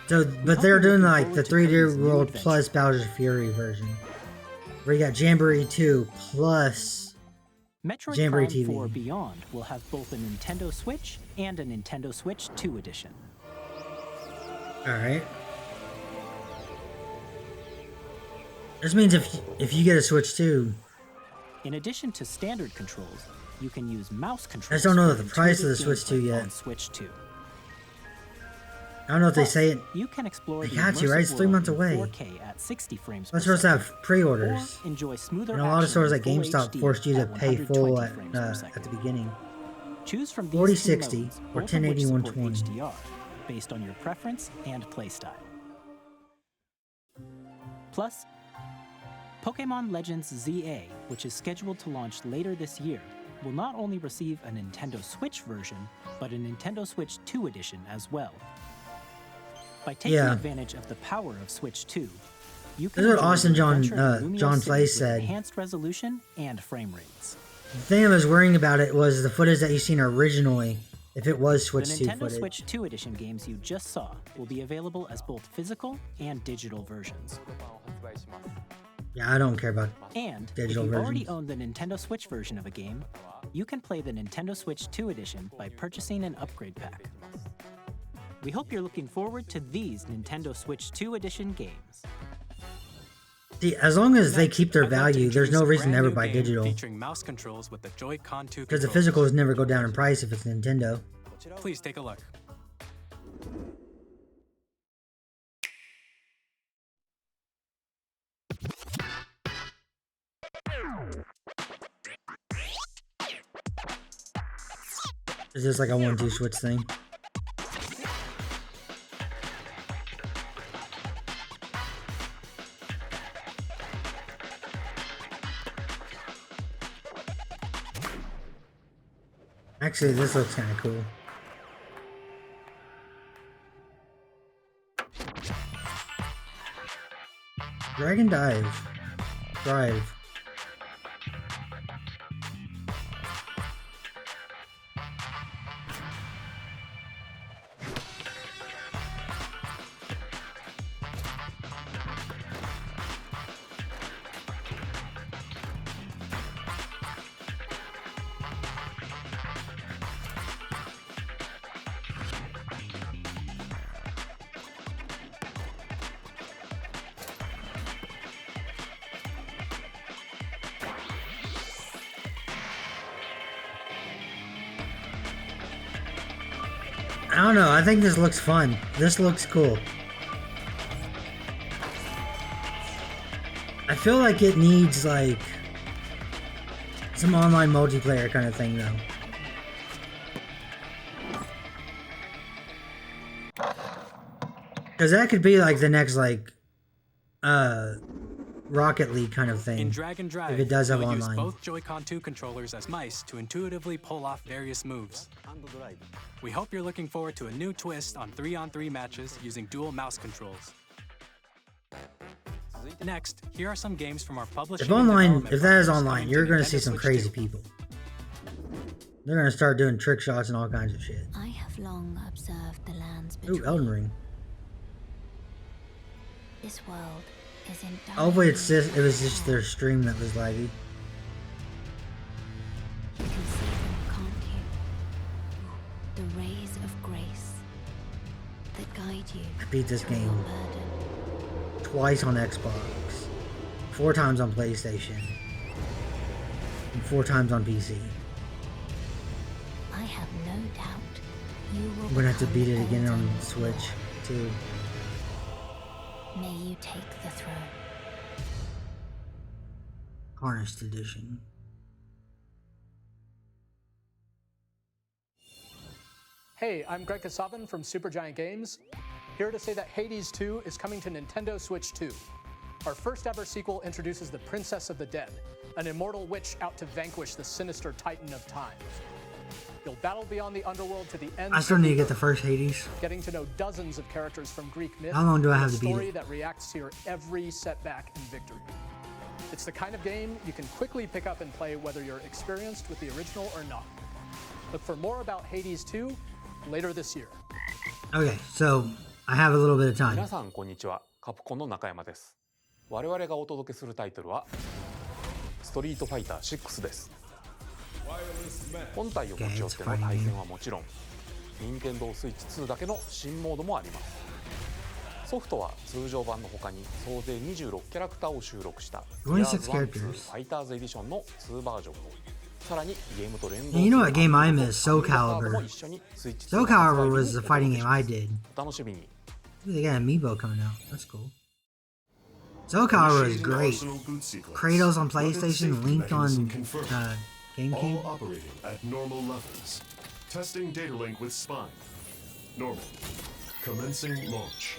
Speaker 1: So, but
Speaker 4: hope
Speaker 1: they're
Speaker 4: you're
Speaker 1: doing
Speaker 4: looking
Speaker 1: like the
Speaker 4: forward to Kirby's
Speaker 1: 3D
Speaker 4: new
Speaker 1: World
Speaker 4: adventure.
Speaker 1: plus Bowser's Fury version, where you got Jamboree 2 plus.
Speaker 4: Metroid
Speaker 1: Jamboree
Speaker 4: Prime
Speaker 1: TV.
Speaker 4: 4 Beyond will have both a Nintendo Switch and a Nintendo Switch 2 edition.
Speaker 1: All right. This means if you get a Switch 2,
Speaker 4: In addition to standard controls, you can use mouse controls.
Speaker 1: I just don't know
Speaker 4: for
Speaker 1: the price of the
Speaker 4: intuitive
Speaker 1: Switch 2
Speaker 4: gameplay
Speaker 1: yet.
Speaker 4: On Switch 2.
Speaker 1: I don't know if they
Speaker 4: Plus,
Speaker 1: say it.
Speaker 4: You can explore
Speaker 1: They
Speaker 4: the
Speaker 1: got you, right? It's
Speaker 4: immersive
Speaker 1: 3
Speaker 4: world
Speaker 1: months
Speaker 4: in
Speaker 1: away.
Speaker 4: 4K at 60 frames
Speaker 1: We're
Speaker 4: per
Speaker 1: supposed to
Speaker 4: second,
Speaker 1: have pre-orders.
Speaker 4: or enjoy smoother
Speaker 1: And a lot of
Speaker 4: action
Speaker 1: stores
Speaker 4: in
Speaker 1: like
Speaker 4: full
Speaker 1: GameStop
Speaker 4: HD
Speaker 1: forced you to
Speaker 4: at
Speaker 1: pay full
Speaker 4: 120
Speaker 1: at
Speaker 4: frames per
Speaker 1: the
Speaker 4: second.
Speaker 1: beginning.
Speaker 4: Choose from these
Speaker 1: 4060
Speaker 4: two modes,
Speaker 1: or
Speaker 4: both of which
Speaker 1: 1080
Speaker 4: support
Speaker 1: 120.
Speaker 4: HDR, based on your preference and playstyle. Plus, Pokemon Legends ZA, which is scheduled to launch later this year, will not only receive a Nintendo Switch version, but a Nintendo Switch 2 edition as well. By taking
Speaker 1: Yeah.
Speaker 4: advantage of the power of Switch 2, you can
Speaker 1: This is what
Speaker 4: enjoy
Speaker 1: Austin
Speaker 4: the
Speaker 1: John-
Speaker 4: adventure in Lumio
Speaker 1: John
Speaker 4: City
Speaker 1: Place
Speaker 4: with
Speaker 1: said.
Speaker 4: enhanced resolution and frame rates.
Speaker 1: The thing I was worrying about it was the footage that you seen originally. If it was Switch
Speaker 4: The
Speaker 1: 2
Speaker 4: Nintendo
Speaker 1: footage.
Speaker 4: Switch 2 edition games you just saw will be available as both physical and digital versions.
Speaker 1: Yeah, I don't care about.
Speaker 4: And
Speaker 1: Digital
Speaker 4: if you already
Speaker 1: versions.
Speaker 4: own the Nintendo Switch version of a game, you can play the Nintendo Switch 2 edition by purchasing an upgrade pack. We hope you're looking forward to these Nintendo Switch 2 edition games.
Speaker 1: See, as long as they
Speaker 3: Next,
Speaker 1: keep their
Speaker 3: I'd like to
Speaker 1: value, there's no
Speaker 3: introduce a
Speaker 1: reason to
Speaker 3: brand
Speaker 1: ever
Speaker 3: new
Speaker 1: buy
Speaker 3: game
Speaker 1: digital.
Speaker 3: Featuring mouse controls with the Joy-Con 2
Speaker 1: Because the
Speaker 3: controllers.
Speaker 1: physicals never go down in price if it's Nintendo.
Speaker 3: Please take a look.
Speaker 1: Is this like a 1-2 switch thing? Actually, this looks kind of cool. Dragon Dive. Drive. I don't know. I think this looks fun. This looks cool. I feel like it needs like some online multiplayer kind of thing though. Because that could be like the next like Rocket League kind of thing.
Speaker 3: In Drag and Drive,
Speaker 1: if it does have
Speaker 3: you'll
Speaker 1: online.
Speaker 3: use both Joy-Con 2 controllers as mice to intuitively pull off various moves. We hope you're looking forward to a new twist on 3-on-3 matches using dual mouse controls. Next, here are some games from our publishing
Speaker 1: If
Speaker 3: and
Speaker 1: online,
Speaker 3: development
Speaker 1: if that is
Speaker 3: partners
Speaker 1: online,
Speaker 3: coming
Speaker 1: you're
Speaker 3: to
Speaker 1: gonna see
Speaker 3: Nintendo
Speaker 1: some
Speaker 3: Switch
Speaker 1: crazy
Speaker 3: 2.
Speaker 1: people. They're gonna start doing trick shots and all kinds of shit.
Speaker 10: I have long observed the lands
Speaker 1: Ooh,
Speaker 10: between.
Speaker 1: Elden Ring.
Speaker 10: This world is in
Speaker 1: Hopefully it was just their stream that was laggy.
Speaker 10: You can see them, can't you? The rays of grace that guide you.
Speaker 1: I beat this
Speaker 10: through your
Speaker 1: game
Speaker 10: burden.
Speaker 1: twice on Xbox, 4 times on PlayStation, and 4 times on PC.
Speaker 10: I have no doubt you will.
Speaker 1: I'm gonna have to
Speaker 10: become
Speaker 1: beat it again on
Speaker 10: Elden.
Speaker 1: Switch too.
Speaker 10: May you take the throne.
Speaker 1: Harnessed edition.
Speaker 11: Hey, I'm Greg Kasavin from Supergiant Games, here to say that Hades 2 is coming to Nintendo Switch 2. Our first ever sequel introduces the Princess of the Dead, an immortal witch out to vanquish the sinister Titan of Time. You'll battle beyond the underworld to the end.
Speaker 1: I still need to get the first Hades.
Speaker 11: Getting to know dozens of characters from Greek myth.
Speaker 1: How long do I
Speaker 11: and
Speaker 1: have
Speaker 11: a
Speaker 1: to beat
Speaker 11: story
Speaker 1: it?
Speaker 11: that reacts to your every setback and victory. It's the kind of game you can quickly pick up and play whether you're experienced with the original or not. Look for more about Hades 2 later this year.
Speaker 1: Okay, so I have a little bit of time.
Speaker 12: 皆さんこんにちは、カプコンの中山です。我々がお届けするタイトルはストリートファイター6です。本体を持ち寄っての対戦はもちろん、任天堂スイッチ2だけの新モードもあります。ソフトは通常版の他に総勢26キャラクターを収録した
Speaker 1: 26
Speaker 12: Gears 1 2
Speaker 1: characters.
Speaker 12: ファイターズエディションの2バージョンを、さらにゲームと連動
Speaker 1: And you know what game I
Speaker 12: する
Speaker 1: miss? Soul
Speaker 12: カード
Speaker 1: Calibur.
Speaker 12: も一緒にスイッチ
Speaker 1: Soul
Speaker 12: 2が発売
Speaker 1: Calibur
Speaker 12: に
Speaker 1: was the fighting game I did.
Speaker 12: お楽しみに。
Speaker 1: Ooh, they got an amiibo coming out. That's cool. Soul Calibur is great. Kratos on PlayStation, Link on GameCube.
Speaker 13: All operating at normal levels. Testing data link with spine. Normal. Commencing launch.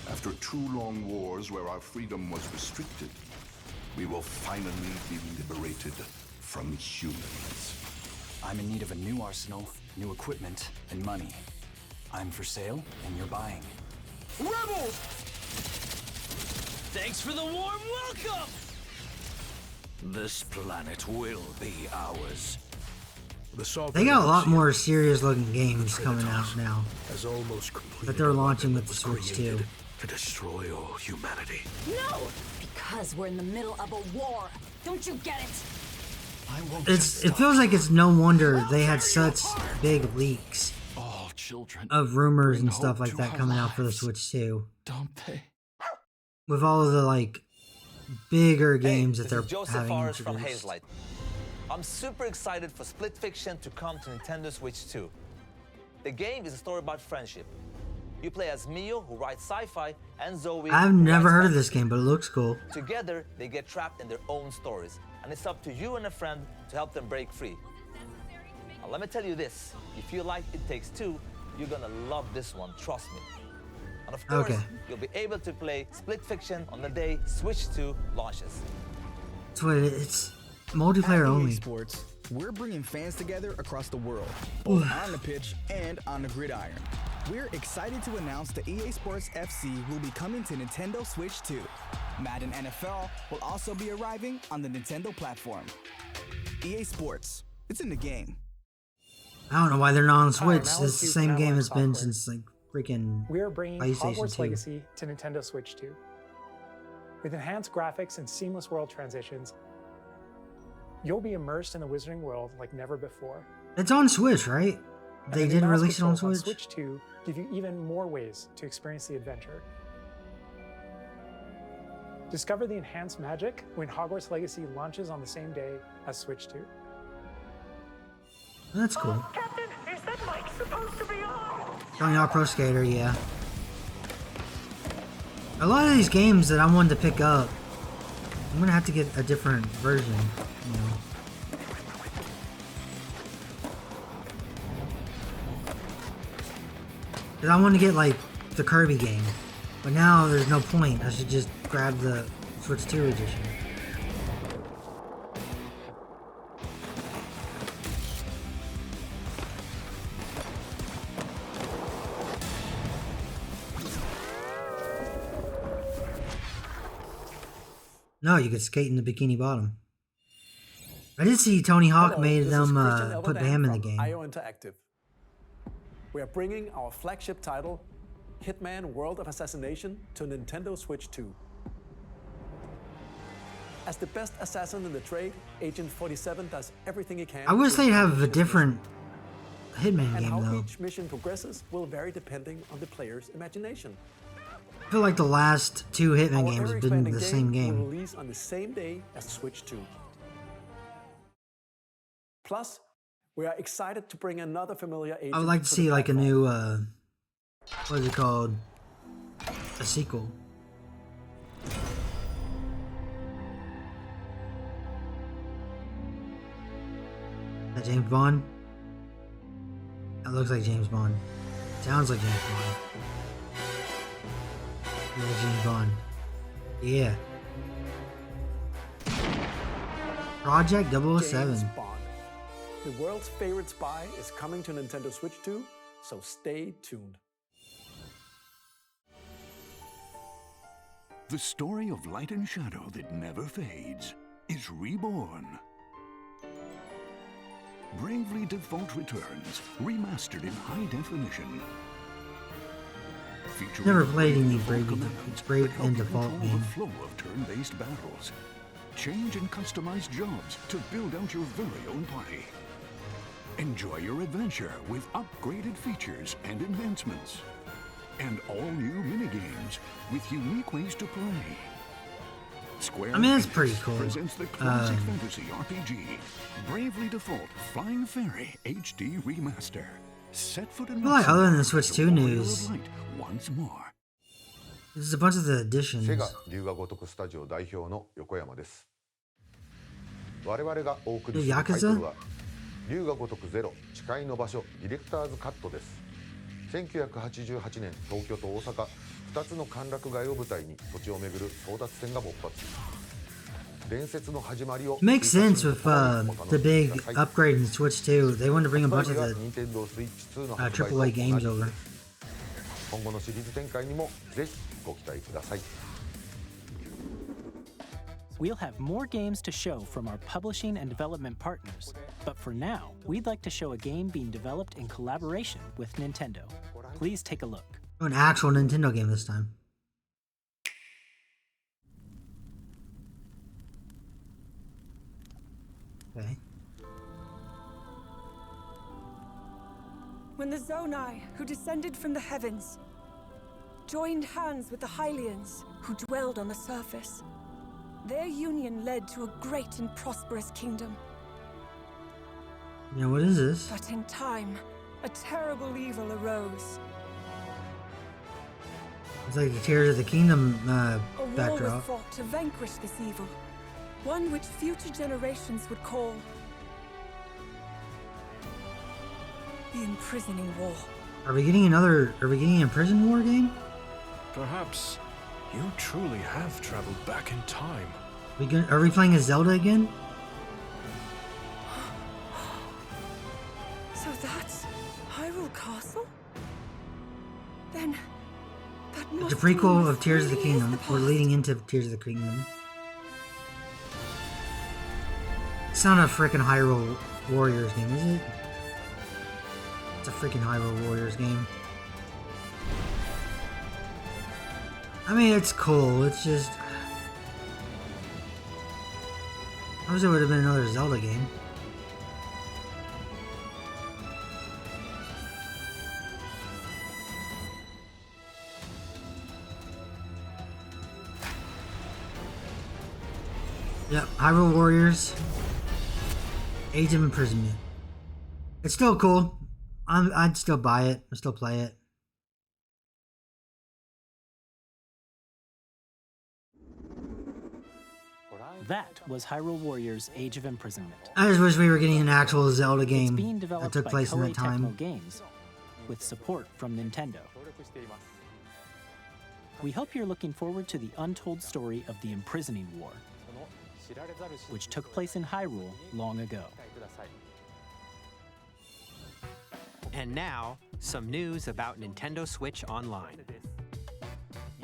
Speaker 14: After 2 long wars where our freedom was restricted, we will finally be liberated from humans.
Speaker 15: I'm in need of a new arsenal, new equipment, and money. I'm for sale, and you're buying.
Speaker 6: Rebels!
Speaker 15: Thanks for the warm welcome! This planet will be ours.
Speaker 1: They got a lot more serious looking games coming out now that they're launching with the Switch 2.
Speaker 15: To destroy all humanity.
Speaker 16: No! Because we're in the middle of a war. Don't you get it?
Speaker 1: It feels like it's no wonder they had such big leaks
Speaker 15: All children
Speaker 1: of rumors and
Speaker 15: bring
Speaker 1: stuff
Speaker 15: hope
Speaker 1: like
Speaker 15: to
Speaker 1: that
Speaker 15: our
Speaker 1: coming out for the
Speaker 15: lives.
Speaker 1: Switch 2.
Speaker 15: Don't they?
Speaker 1: With all of the like bigger games that
Speaker 17: This
Speaker 1: they're
Speaker 17: is Joseph
Speaker 1: having
Speaker 17: Forrest from
Speaker 1: introduced.
Speaker 17: Hazelight. I'm super excited for Split Fiction to come to Nintendo Switch 2. The game is a story about friendship. You play as Mio, who writes sci-fi, and Zoe.
Speaker 1: I've
Speaker 17: who
Speaker 1: never
Speaker 17: writes
Speaker 1: heard of
Speaker 17: fantasy.
Speaker 1: this game, but it looks cool.
Speaker 17: Together, they get trapped in their own stories, and it's up to you and a friend to help them break free. Now, let me tell you this: if you like It Takes Two, you're gonna love this one. Trust me. And of course,
Speaker 1: Okay.
Speaker 17: you'll be able to play Split Fiction on the day Switch 2 launches.
Speaker 1: That's what it's multiplayer
Speaker 18: At EA
Speaker 1: only.
Speaker 18: Sports, we're bringing fans together across the world, both on the pitch and on the gridiron. We're excited to announce that EA Sports FC will be coming to Nintendo Switch 2. Madden NFL will also be arriving on the Nintendo platform. EA Sports, it's in the game.
Speaker 1: I don't know why they're not on Switch.
Speaker 19: now
Speaker 1: It's the
Speaker 19: let's
Speaker 1: same
Speaker 19: do
Speaker 1: game it's been
Speaker 19: software.
Speaker 1: since like freaking
Speaker 19: We are bringing
Speaker 1: PlayStation
Speaker 19: Hogwarts
Speaker 1: 2.
Speaker 19: Legacy to Nintendo Switch 2. With enhanced graphics and seamless world transitions, you'll be immersed in the Wizarding world like never before.
Speaker 1: It's on Switch, right?
Speaker 19: And
Speaker 1: They
Speaker 19: the new
Speaker 1: did
Speaker 19: mouse
Speaker 1: release it on
Speaker 19: controls
Speaker 1: Switch.
Speaker 19: Switch 2 give you even more ways to experience the adventure. Discover the enhanced magic when Hogwarts Legacy launches on the same day as Switch 2.
Speaker 1: That's cool.
Speaker 20: Captain, is that mic supposed to be on?
Speaker 1: Showing out Pro Skater, yeah. A lot of these games that I wanted to pick up, I'm gonna have to get a different version, you know. Cause I want to get like the Kirby game. But now there's no point. I should just grab the Switch 2 edition. No, you could skate in the Bikini Bottom. I did see Tony Hawk made them put Bam in the game.
Speaker 21: IO Interactive. We are bringing our flagship title, Hitman World of Assassination, to Nintendo Switch 2. As the best assassin in the trade, Agent 47 does everything he can.
Speaker 1: I wish they'd have a different Hitman
Speaker 21: and
Speaker 1: game
Speaker 21: how
Speaker 1: though.
Speaker 21: each mission progresses will vary depending on the player's imagination.
Speaker 1: I feel like the last two Hitman
Speaker 21: Our
Speaker 1: games have been the same
Speaker 21: Will
Speaker 1: game.
Speaker 21: release on the same day as Switch 2. Plus, we are excited to bring another familiar agent.
Speaker 1: I would like to
Speaker 21: the
Speaker 1: see like a
Speaker 21: platform.
Speaker 1: new what is it called? A sequel. That James Bond? That looks like James Bond. Sounds like James Bond. Yeah, James Bond. Yeah. Project 007.
Speaker 21: James Bond. The world's favorite spy is coming to Nintendo Switch 2, so stay tuned.
Speaker 14: The story of light and shadow that never fades is reborn. Bravely Default returns, remastered in high definition. Featuring
Speaker 1: Never played any
Speaker 14: Default
Speaker 1: Bravely
Speaker 14: commands
Speaker 1: Brave
Speaker 14: that help
Speaker 1: and
Speaker 14: you
Speaker 1: Default
Speaker 14: control
Speaker 1: game.
Speaker 14: the flow of turn-based battles. Change and customize jobs to build out your very own party. Enjoy your adventure with upgraded features and enhancements. And all new minigames with unique ways to play. Square
Speaker 1: I mean, that's
Speaker 14: Enix
Speaker 1: pretty cool.
Speaker 14: presents the classic fantasy RPG, Bravely Default Flying Fairy HD Remaster. Set foot in
Speaker 1: Well, like, other than the Switch 2
Speaker 14: warrior
Speaker 1: news,
Speaker 14: of light once more.
Speaker 1: this is a bunch of the additions.
Speaker 22: セガ龍が如くスタジオ代表の横山です。我々がお送りするタイトルは龍が如くゼロ誓いの場所ディレクターズカットです。1988年東京と大阪2つの歓楽街を舞台に土地を巡る争奪戦が勃発。伝説の始まりを
Speaker 1: Makes sense with the big upgrade in Switch 2. They wanted to bring a bunch of the AAA games over.
Speaker 22: 今後のシリーズ展開にもぜひご期待ください。
Speaker 4: We'll have more games to show from our publishing and development partners, but for now, we'd like to show a game being developed in collaboration with Nintendo. Please take a look.
Speaker 1: An actual Nintendo game this time. Okay.
Speaker 23: When the Zonai, who descended from the heavens, joined hands with the Hylians, who dwelled on the surface, their union led to a great and prosperous kingdom.
Speaker 1: Yeah, what is this?
Speaker 23: But in time, a terrible evil arose.
Speaker 1: It's like the Tears of the Kingdom
Speaker 23: A war was
Speaker 1: backdrop.
Speaker 23: fought to vanquish this evil, one which future generations would call the Imprisoning War.
Speaker 1: Are we getting a prison war game?
Speaker 24: Perhaps you truly have traveled back in time.
Speaker 1: Are we playing as Zelda again?
Speaker 23: So that's Hyrule Castle? Then that
Speaker 1: It's
Speaker 23: must
Speaker 1: a prequel
Speaker 23: mean
Speaker 1: of Tears of the
Speaker 23: really is
Speaker 1: Kingdom. We're leading into Tears of the Kingdom. It's not a freaking Hyrule Warriors game, is it? It's a freaking Hyrule Warriors game. I mean, it's cool. It's just... I wish it would have been another Zelda game. Yep, Hyrule Warriors. Age of Imprisonment. It's still cool. I'd still buy it. I'd still play it.
Speaker 4: That was Hyrule Warriors Age of Imprisonment.
Speaker 1: I just wish we were getting an actual Zelda
Speaker 4: It's
Speaker 1: game
Speaker 4: being
Speaker 1: that
Speaker 4: developed
Speaker 1: took
Speaker 4: by
Speaker 1: place in
Speaker 4: Koei
Speaker 1: that time.
Speaker 4: Tecmo Games with support from Nintendo. We hope you're looking forward to the untold story of the Imprisoning War, which took place in Hyrule long ago.
Speaker 2: And now, some news about Nintendo Switch Online.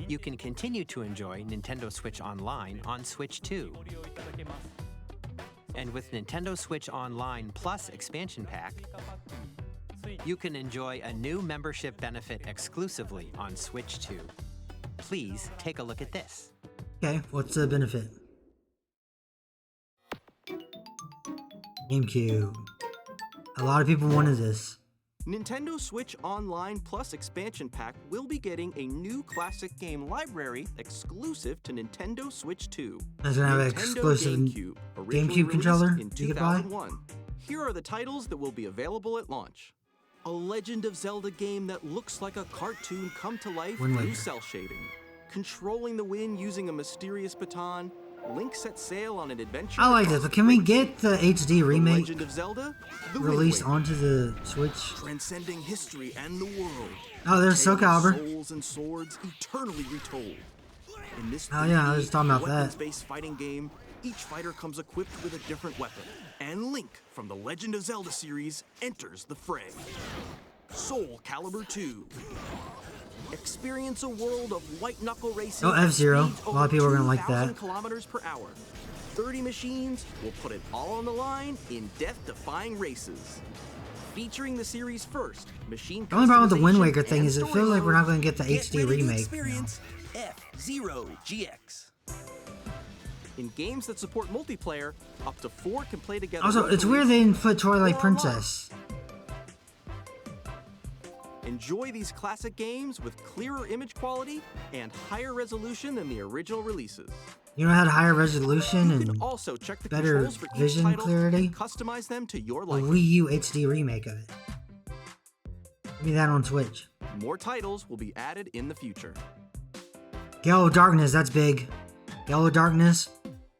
Speaker 2: You can continue to enjoy Nintendo Switch Online on Switch 2. And with Nintendo Switch Online Plus Expansion Pack, you can enjoy a new membership benefit exclusively on Switch 2. Please take a look at this.
Speaker 1: Okay, what's the benefit? GameCube. A lot of people wanted this.
Speaker 6: Nintendo Switch Online Plus Expansion Pack will be getting a new classic game library exclusive to Nintendo Switch 2.
Speaker 1: It's gonna have an exclusive GameCube controller
Speaker 6: in
Speaker 1: you could buy.
Speaker 6: 2001. Here are the titles that will be available at launch. A Legend of Zelda game that looks like a cartoon come to life through cell shading. Controlling the wind using a mysterious baton. Link set sail on an adventure.
Speaker 1: I like this, but can we get the HD remake
Speaker 6: Legend of Zelda, the
Speaker 1: released
Speaker 6: Wind
Speaker 1: onto the Switch?
Speaker 6: Transcending history and the world.
Speaker 1: Oh, there's Soul Calibur.
Speaker 6: Souls and swords eternally retold. In this
Speaker 1: Oh yeah, I was talking about that.
Speaker 6: weapons-based fighting game, each fighter comes equipped with a different weapon, and Link from the Legend of Zelda series enters the fray. Soul Calibur 2. Experience a world of white-knuckle racing.
Speaker 1: Oh, F-Zero. A lot of people are gonna like that.
Speaker 6: Kilometers per hour. 30 machines will put it all on the line in death-defying races. Featuring the series' first machine.
Speaker 1: The only problem with the Wind Waker thing
Speaker 6: and
Speaker 1: is it
Speaker 6: story
Speaker 1: feels like we're not
Speaker 6: mode.
Speaker 1: going to get the
Speaker 6: Get
Speaker 1: HD
Speaker 6: ready to
Speaker 1: remake.
Speaker 6: experience F-Zero GX. In games that support multiplayer, up to 4 can play together.
Speaker 1: Also, it's
Speaker 6: locally
Speaker 1: weird they didn't put Twilight
Speaker 6: or
Speaker 1: Princess.
Speaker 6: Enjoy these classic games with clearer image quality and higher resolution than the original releases.
Speaker 1: You know, it had higher resolution
Speaker 6: You
Speaker 1: and
Speaker 6: can also check the
Speaker 1: better
Speaker 6: controls for each
Speaker 1: vision
Speaker 6: title
Speaker 1: clarity.
Speaker 6: and customize them to your
Speaker 1: A
Speaker 6: liking.
Speaker 1: Wii U HD remake of it. Give me that on Switch.
Speaker 6: More titles will be added in the future.
Speaker 1: Gale of Darkness, that's big. Gale of Darkness.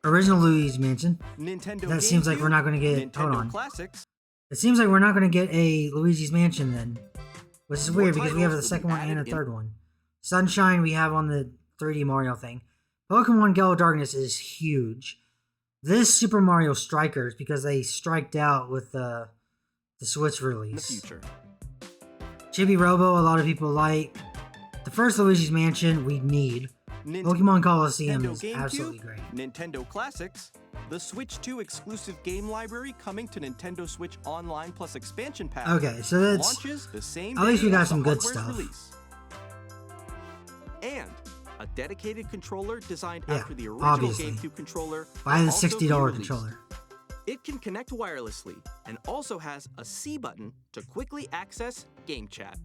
Speaker 1: Original Luigi's Mansion.
Speaker 6: Nintendo
Speaker 1: That seems like we're not going to get...
Speaker 6: Nintendo
Speaker 1: Hold on.
Speaker 6: Classics.
Speaker 1: It seems like we're not going to get a Luigi's Mansion then. Which is
Speaker 6: More
Speaker 1: weird because we have the
Speaker 6: titles will
Speaker 1: second
Speaker 6: be
Speaker 1: one and a
Speaker 6: added in-
Speaker 1: third one. Sunshine we have on the 3D Mario thing. Pokemon Gale of Darkness is huge. This Super Mario Strikers because they striked out with the Switch release.
Speaker 6: In the future.
Speaker 1: Chibi Robo, a lot of people like. The first Luigi's Mansion we need.
Speaker 6: Nintendo
Speaker 1: Pokemon Coliseum is
Speaker 6: GameCube,
Speaker 1: absolutely great.
Speaker 6: Nintendo Classics, the Switch 2 exclusive game library coming to Nintendo Switch Online Plus Expansion Pack.
Speaker 1: Okay, so that's...
Speaker 6: Launches the same
Speaker 1: At least we
Speaker 6: day
Speaker 1: got
Speaker 6: as
Speaker 1: some
Speaker 6: the
Speaker 1: good
Speaker 6: hardware's
Speaker 1: stuff.
Speaker 6: Release. And a dedicated controller designed
Speaker 1: Yeah,
Speaker 6: after the original
Speaker 1: obviously.
Speaker 6: GameCube controller.
Speaker 1: Buy
Speaker 6: will
Speaker 1: the
Speaker 6: also be
Speaker 1: $60
Speaker 6: released.
Speaker 1: controller.
Speaker 6: It can connect wirelessly and also has a C button to quickly access Game Chat.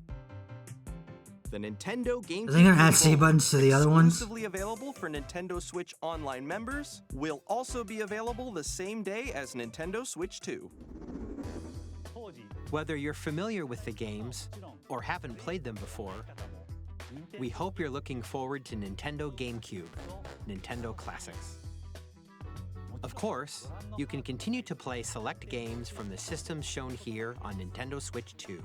Speaker 6: The Nintendo GameCube
Speaker 1: Are they gonna add C
Speaker 6: controller,
Speaker 1: buttons to the other ones?
Speaker 6: exclusively available for Nintendo Switch Online members, will also be available the same day as Nintendo Switch 2.
Speaker 2: Whether you're familiar with the games or haven't played them before, we hope you're looking forward to Nintendo GameCube, Nintendo Classics. Of course, you can continue to play select games from the systems shown here on Nintendo Switch 2.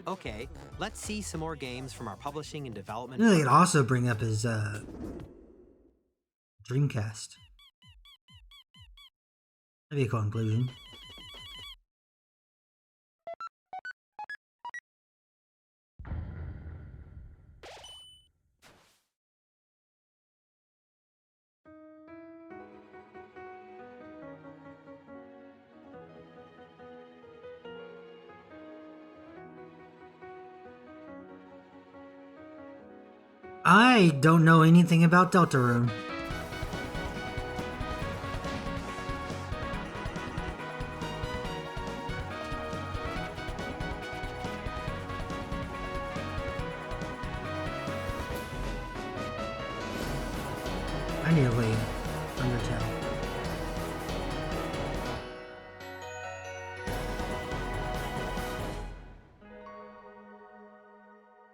Speaker 2: Okay, let's see some more games from our publishing and development.
Speaker 1: You know, they could also bring up his Dreamcast. That'd be a cool conclusion. I don't know anything about Deltarune. I need to leave Undertale.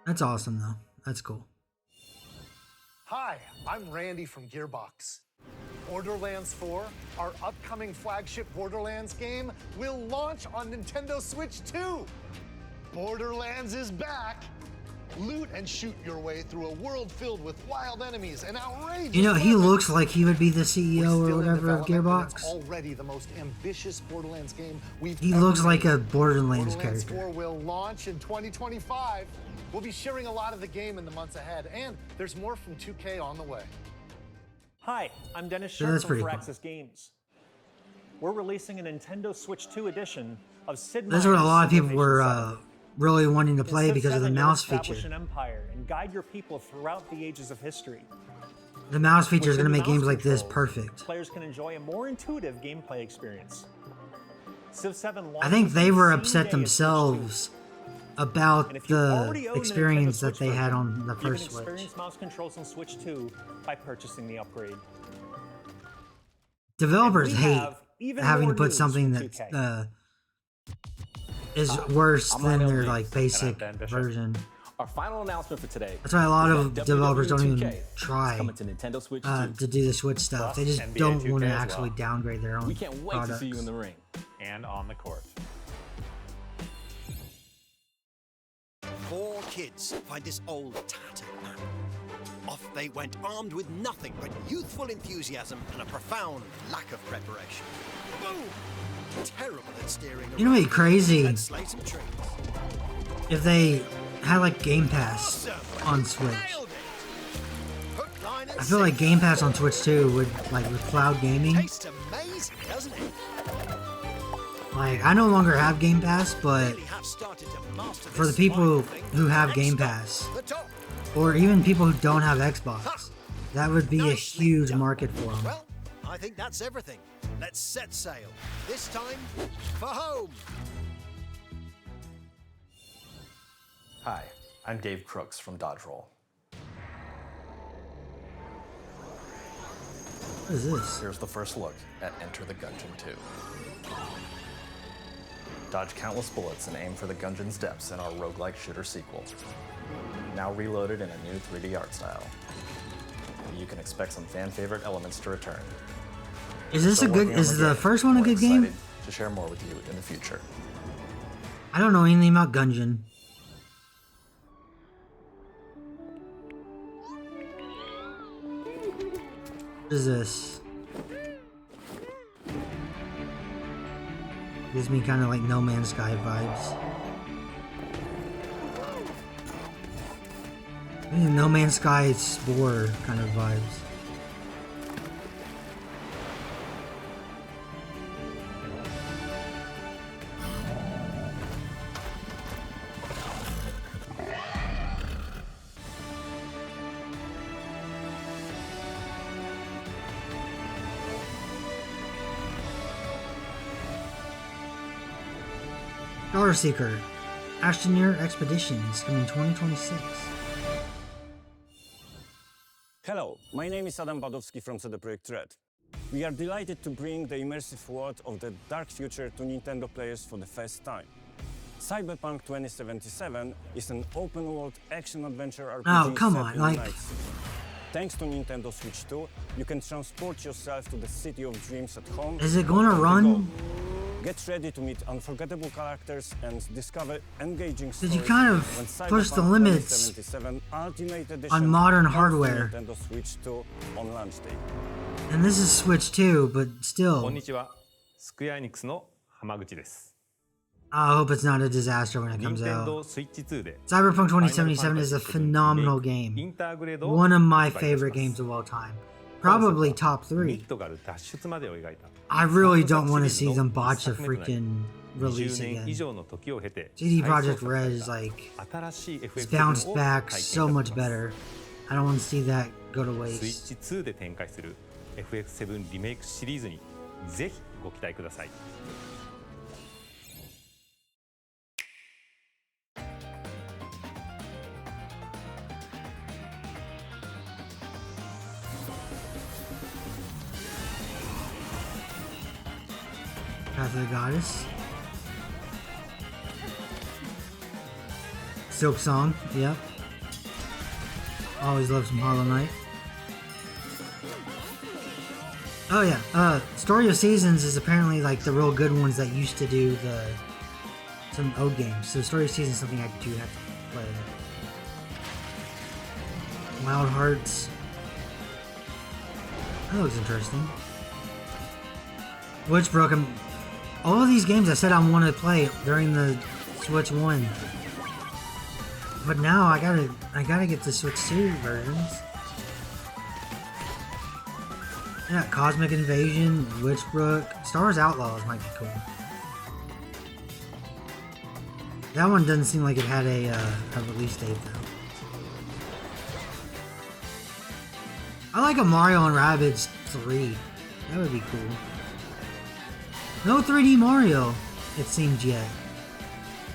Speaker 1: That's awesome though. That's cool.
Speaker 5: Hi, I'm Randy from Gearbox. Borderlands 4, our upcoming flagship Borderlands game, will launch on Nintendo Switch 2. Borderlands is back. Loot and shoot your way through a world filled with wild enemies and outrageous.
Speaker 1: You know, he looks like he would be the
Speaker 5: We're
Speaker 1: CEO or
Speaker 5: still in
Speaker 1: whatever of
Speaker 5: development, and it's
Speaker 1: Gearbox.
Speaker 5: already the most ambitious Borderlands game we've
Speaker 1: He
Speaker 5: ever
Speaker 1: looks like
Speaker 5: made.
Speaker 1: a Borderlands
Speaker 5: Borderlands
Speaker 1: character.
Speaker 5: 4 will launch in 2025. We'll be sharing a lot of the game in the months ahead, and there's more from 2K on the way.
Speaker 3: Hi, I'm Dennis
Speaker 1: So
Speaker 3: Sharp
Speaker 1: that's
Speaker 3: from
Speaker 1: pretty cool.
Speaker 3: Firaxis Games. We're releasing a Nintendo Switch 2 edition of Sid
Speaker 1: That's what a
Speaker 3: Meier's
Speaker 1: lot of people
Speaker 3: Civilization
Speaker 1: were really wanting to
Speaker 3: In
Speaker 1: play
Speaker 3: Civ
Speaker 1: because of the
Speaker 3: 7, you'll
Speaker 1: mouse
Speaker 3: establish
Speaker 1: feature.
Speaker 3: an empire and guide your people throughout the ages of history.
Speaker 1: The mouse feature is
Speaker 3: With
Speaker 1: going to
Speaker 3: the
Speaker 1: make games
Speaker 3: mouse
Speaker 1: like this
Speaker 3: controls,
Speaker 1: perfect.
Speaker 3: Players can enjoy a more intuitive gameplay experience. Civ 7
Speaker 1: I think
Speaker 3: launches
Speaker 1: they
Speaker 3: the
Speaker 1: were
Speaker 3: same
Speaker 1: upset
Speaker 3: day as Switch 2.
Speaker 1: themselves about
Speaker 3: And if you already
Speaker 1: the
Speaker 3: own an
Speaker 1: experience
Speaker 3: Nintendo
Speaker 1: that
Speaker 3: Switch
Speaker 1: they had
Speaker 3: version,
Speaker 1: on the
Speaker 3: you
Speaker 1: first
Speaker 3: can
Speaker 1: Switch.
Speaker 3: experience mouse controls on Switch 2 by purchasing the upgrade.
Speaker 1: Developers
Speaker 3: And we
Speaker 1: hate
Speaker 3: have even
Speaker 1: having
Speaker 3: more
Speaker 1: to put
Speaker 3: news
Speaker 1: something
Speaker 3: from
Speaker 1: that
Speaker 3: 2K.
Speaker 1: is worse
Speaker 7: I'm
Speaker 1: than
Speaker 7: Lionel
Speaker 1: their
Speaker 7: Lee,
Speaker 1: like
Speaker 7: and I'm
Speaker 1: basic
Speaker 7: Ben Bishop.
Speaker 1: version.
Speaker 7: Our final announcement for today.
Speaker 1: That's why a lot
Speaker 7: is
Speaker 1: of
Speaker 7: that
Speaker 1: developers don't even
Speaker 7: 2K is
Speaker 1: try
Speaker 7: coming to Nintendo Switch 2.
Speaker 1: to do the Switch stuff. They just
Speaker 7: NBA
Speaker 1: don't
Speaker 7: 2K
Speaker 1: want to
Speaker 7: as
Speaker 1: actually
Speaker 7: well.
Speaker 1: downgrade their own
Speaker 7: We can't wait
Speaker 1: products.
Speaker 7: to see you in the ring and on the court.
Speaker 8: 4 kids find this old tattered map. Off they went armed with nothing but youthful enthusiasm and a profound lack of preparation. Boom! Terrible at steering.
Speaker 1: You know what'd be crazy?
Speaker 8: Let's slay some trees.
Speaker 1: If they had like Game Pass on Switch. I feel like Game Pass on Switch too would, like with cloud gaming.
Speaker 8: Tastes amazing, doesn't it?
Speaker 1: Like I no longer have Game Pass, but for the people who have Game Pass, or even people who don't have Xbox, that would be a huge market for them.
Speaker 8: Well, I think that's everything. Let's set sail. This time for home.
Speaker 15: Hi, I'm Dave Crooks from Dodge Roll.
Speaker 1: What is this?
Speaker 15: Here's the first look at Enter the Gungeon 2. Dodge countless bullets and aim for the Gungeon's depths in our roguelike shooter sequel. Now reloaded in a new 3D art style. You can expect some fan favorite elements to return.
Speaker 1: Is this a
Speaker 15: Still
Speaker 1: good?
Speaker 15: working on
Speaker 1: Is
Speaker 15: the
Speaker 1: the
Speaker 15: game.
Speaker 1: first one a
Speaker 15: We're
Speaker 1: good game?
Speaker 15: excited to share more with you in the future.
Speaker 1: I don't know anything about Gungeon. What is this? Gives me kind of like No Man's Sky vibes. No Man's Sky Spore kind of vibes. Star Seeker, Astroneer Expeditions coming 2026.
Speaker 9: Hello, my name is Adam Badowski from CD Projekt Red. We are delighted to bring the immersive world of the dark future to Nintendo players for the first time. Cyberpunk 2077 is an open-world action-adventure RPG
Speaker 1: Oh, come
Speaker 9: set
Speaker 1: on,
Speaker 9: in
Speaker 1: like-
Speaker 9: Night City. Thanks to Nintendo Switch 2, you can transport yourself to the city of dreams at home.
Speaker 1: Is it gonna
Speaker 9: or
Speaker 1: run?
Speaker 9: on the go. Get ready to meet unforgettable characters and discover engaging
Speaker 1: Did
Speaker 9: stories
Speaker 1: you kind of
Speaker 9: when
Speaker 1: push the
Speaker 9: Cyberpunk
Speaker 1: limits
Speaker 9: 2077 Ultimate Edition
Speaker 1: on modern
Speaker 9: comes to
Speaker 1: hardware?
Speaker 9: Nintendo Switch 2 on launch day.
Speaker 1: And this is Switch 2, but
Speaker 25: こん
Speaker 1: still.
Speaker 25: にちは。スクエアエニックスの浜口です。
Speaker 1: I hope it's not a disaster when it comes
Speaker 25: Nintendo
Speaker 1: out.
Speaker 25: Switch 2で
Speaker 1: Cyberpunk 2077 is a phenomenal game.
Speaker 25: インターグレードを
Speaker 1: One of my
Speaker 25: 発売いたし
Speaker 1: favorite
Speaker 25: ます
Speaker 1: games of all time. Probably top 3.
Speaker 25: ミッドがある脱出までを描いた
Speaker 1: I really don't
Speaker 25: サ
Speaker 1: want
Speaker 25: ー
Speaker 1: to
Speaker 25: ド
Speaker 1: see
Speaker 25: 作
Speaker 1: them
Speaker 25: シリー
Speaker 1: botch
Speaker 25: ズ
Speaker 1: a
Speaker 25: の一作目となり
Speaker 1: freaking release
Speaker 25: 20年以
Speaker 1: again.
Speaker 25: 上の時を経て
Speaker 1: CD
Speaker 25: 再創
Speaker 1: Projekt
Speaker 25: 作さ
Speaker 1: Red
Speaker 25: れ
Speaker 1: is
Speaker 25: た
Speaker 1: like
Speaker 25: 新しい
Speaker 1: it's
Speaker 25: FF7
Speaker 1: bounced
Speaker 25: を
Speaker 1: back
Speaker 25: 体験
Speaker 1: so
Speaker 25: いた
Speaker 1: much
Speaker 25: します
Speaker 1: better. I don't want to see that go to
Speaker 25: スイ
Speaker 1: waste.
Speaker 25: ッチ2で展開する FF7 リメイクシリーズにぜひご期待ください。
Speaker 1: Path of the Goddess. Silk Song, yep. Always love some Hollow Knight. Oh yeah, Story of Seasons is apparently like the real good ones that used to do some old games. So Story of Seasons is something I do have to play. Wild Hearts. That looks interesting. Witchbrook. All of these games I said I want to play during the Switch 1. But now I gotta get the Switch 2 versions. Yeah, Cosmic Invasion, Witchbrook, Star Wars Outlaws might be cool. That one doesn't seem like it had a release date though. I like a Mario and Rabbids 3. That would be cool. No 3D Mario, it seems yet.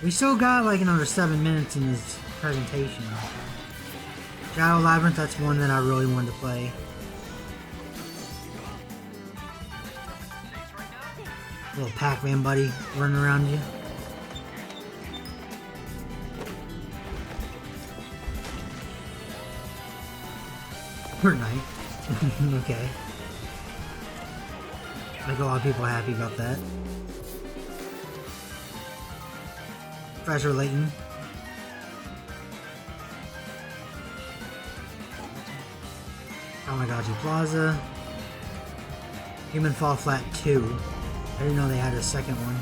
Speaker 1: We still got like another 7 minutes in this presentation. Shadow Labyrinth, that's one that I really wanted to play. Little Pac-Man buddy running around you. Fortnite. Okay. Like a lot of people are happy about that. Treasure Layton. Tamagotchi Plaza. Human Fall Flat 2. I didn't know they had a second one.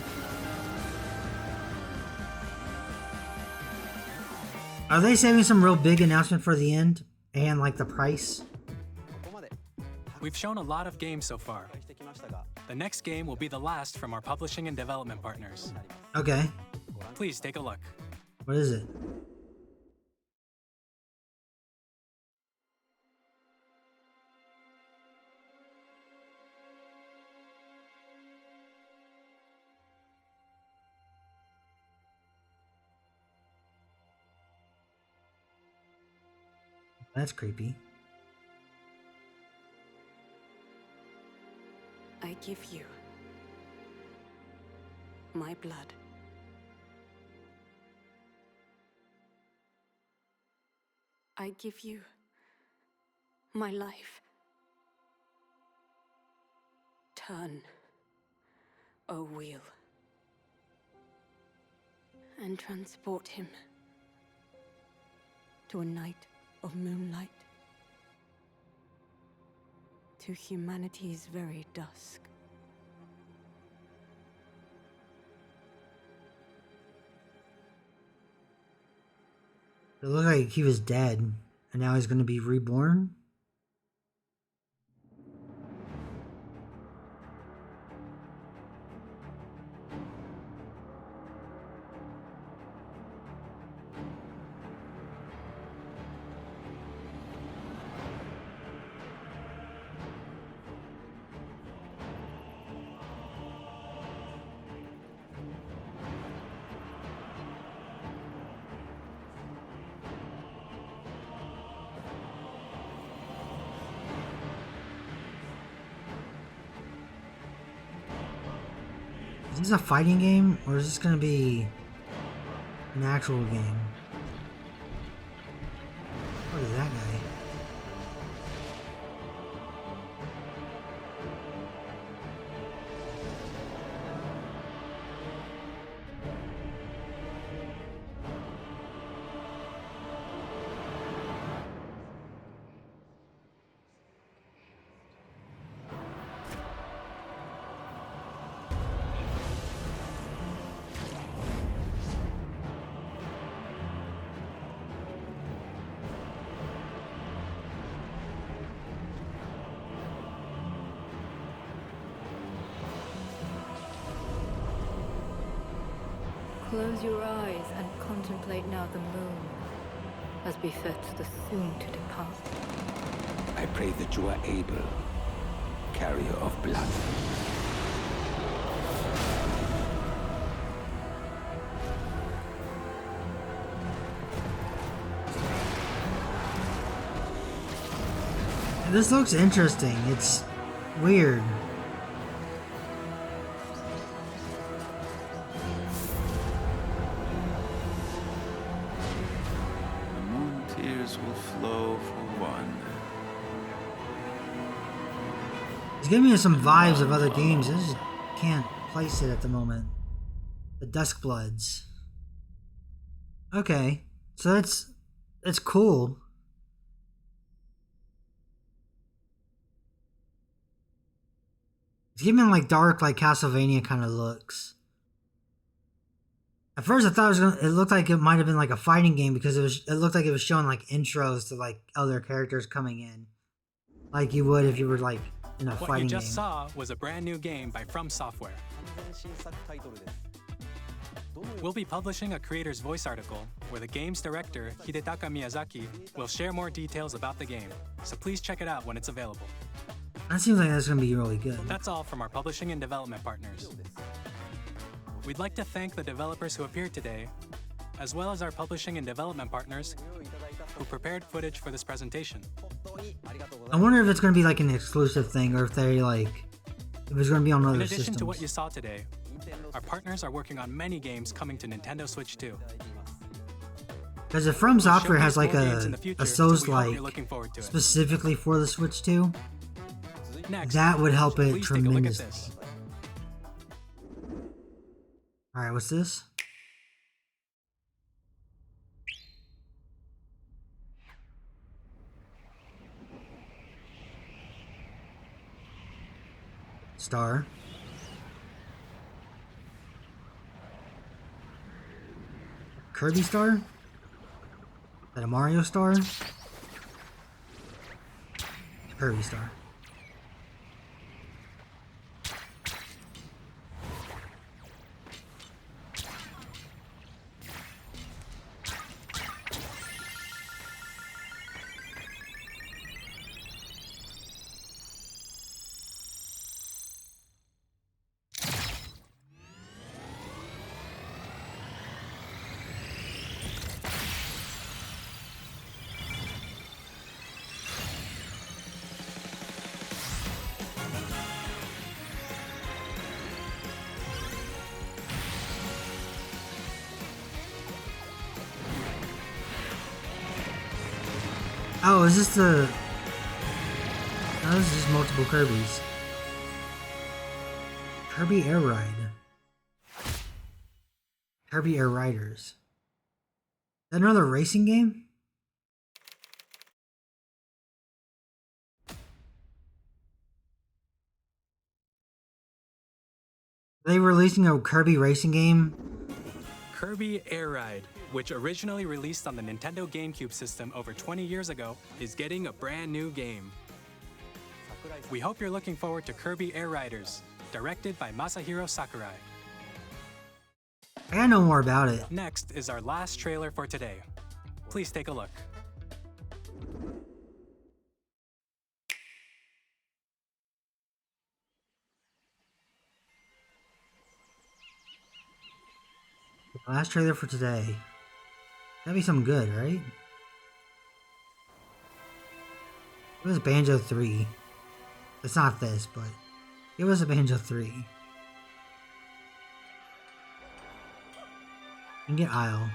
Speaker 1: Are they saving some real big announcement for the end? And like the price?
Speaker 10: We've shown a lot of games so far. The next game will be the last from our publishing and development partners.
Speaker 1: Okay.
Speaker 10: Please take a look.
Speaker 1: What is it? That's creepy.
Speaker 11: I give you my blood. I give you my life. Turn, O wheel, and transport him to a night of moonlight, to humanity's very dusk.
Speaker 1: It looked like he was dead, and now he's going to be reborn? Is this a fighting game, or is this going to be an actual game? What is that guy?
Speaker 12: Close your eyes and contemplate now the moon, as befits the soon-to-depart.
Speaker 13: I pray that you are able, carrier of blood.
Speaker 1: This looks interesting. It's weird.
Speaker 13: Will flow for one.
Speaker 1: It's giving me some vibes of other games. I just can't place it at the moment. The Duskbloods. Okay, so it's cool. It's giving like dark, like Castlevania kind of looks. At first, I thought it looked like it might have been like a fighting game because it looked like it was showing like intros to like other characters coming in, like you would if you were like in a fighting game.
Speaker 10: What you just saw was a brand new game by From Software. We'll be publishing a creator's voice article where the game's director, Hidetaka Miyazaki, will share more details about the game, so please check it out when it's available.
Speaker 1: That seems like that's going to be really good.
Speaker 10: That's all from our publishing and development partners. We'd like to thank the developers who appeared today, as well as our publishing and development partners who prepared footage for this presentation.
Speaker 1: I wonder if it's going to be like an exclusive thing or if it's going to be on other
Speaker 10: In addition
Speaker 1: systems.
Speaker 10: to what you saw today, our partners are working on many games coming to Nintendo Switch 2.
Speaker 1: Because if From Software has like a Souls
Speaker 10: we hope
Speaker 1: like
Speaker 10: you're looking forward to it.
Speaker 1: specifically for the Switch 2,
Speaker 10: Next,
Speaker 1: that would help it
Speaker 10: please take a look at
Speaker 1: tremendously.
Speaker 10: this.
Speaker 1: Alright, what's this? Star. Kirby star? Is that a Mario star? Kirby star. Oh, is this the... Oh, this is just multiple Kirbys. Kirby Air Ride. Kirby Air Riders. Is that another racing game? Are they releasing a Kirby racing game?
Speaker 10: Kirby Air Ride, which originally released on the Nintendo GameCube system over 20 years ago, is getting a brand new game. We hope you're looking forward to Kirby Air Riders, directed by Masahiro Sakurai.
Speaker 1: I gotta know more about it.
Speaker 10: Next is our last trailer for today. Please take a look.
Speaker 1: Last trailer for today. Gotta be something good, right? It was Banjo 3. It's not this, but it was a Banjo 3. You can get Isle.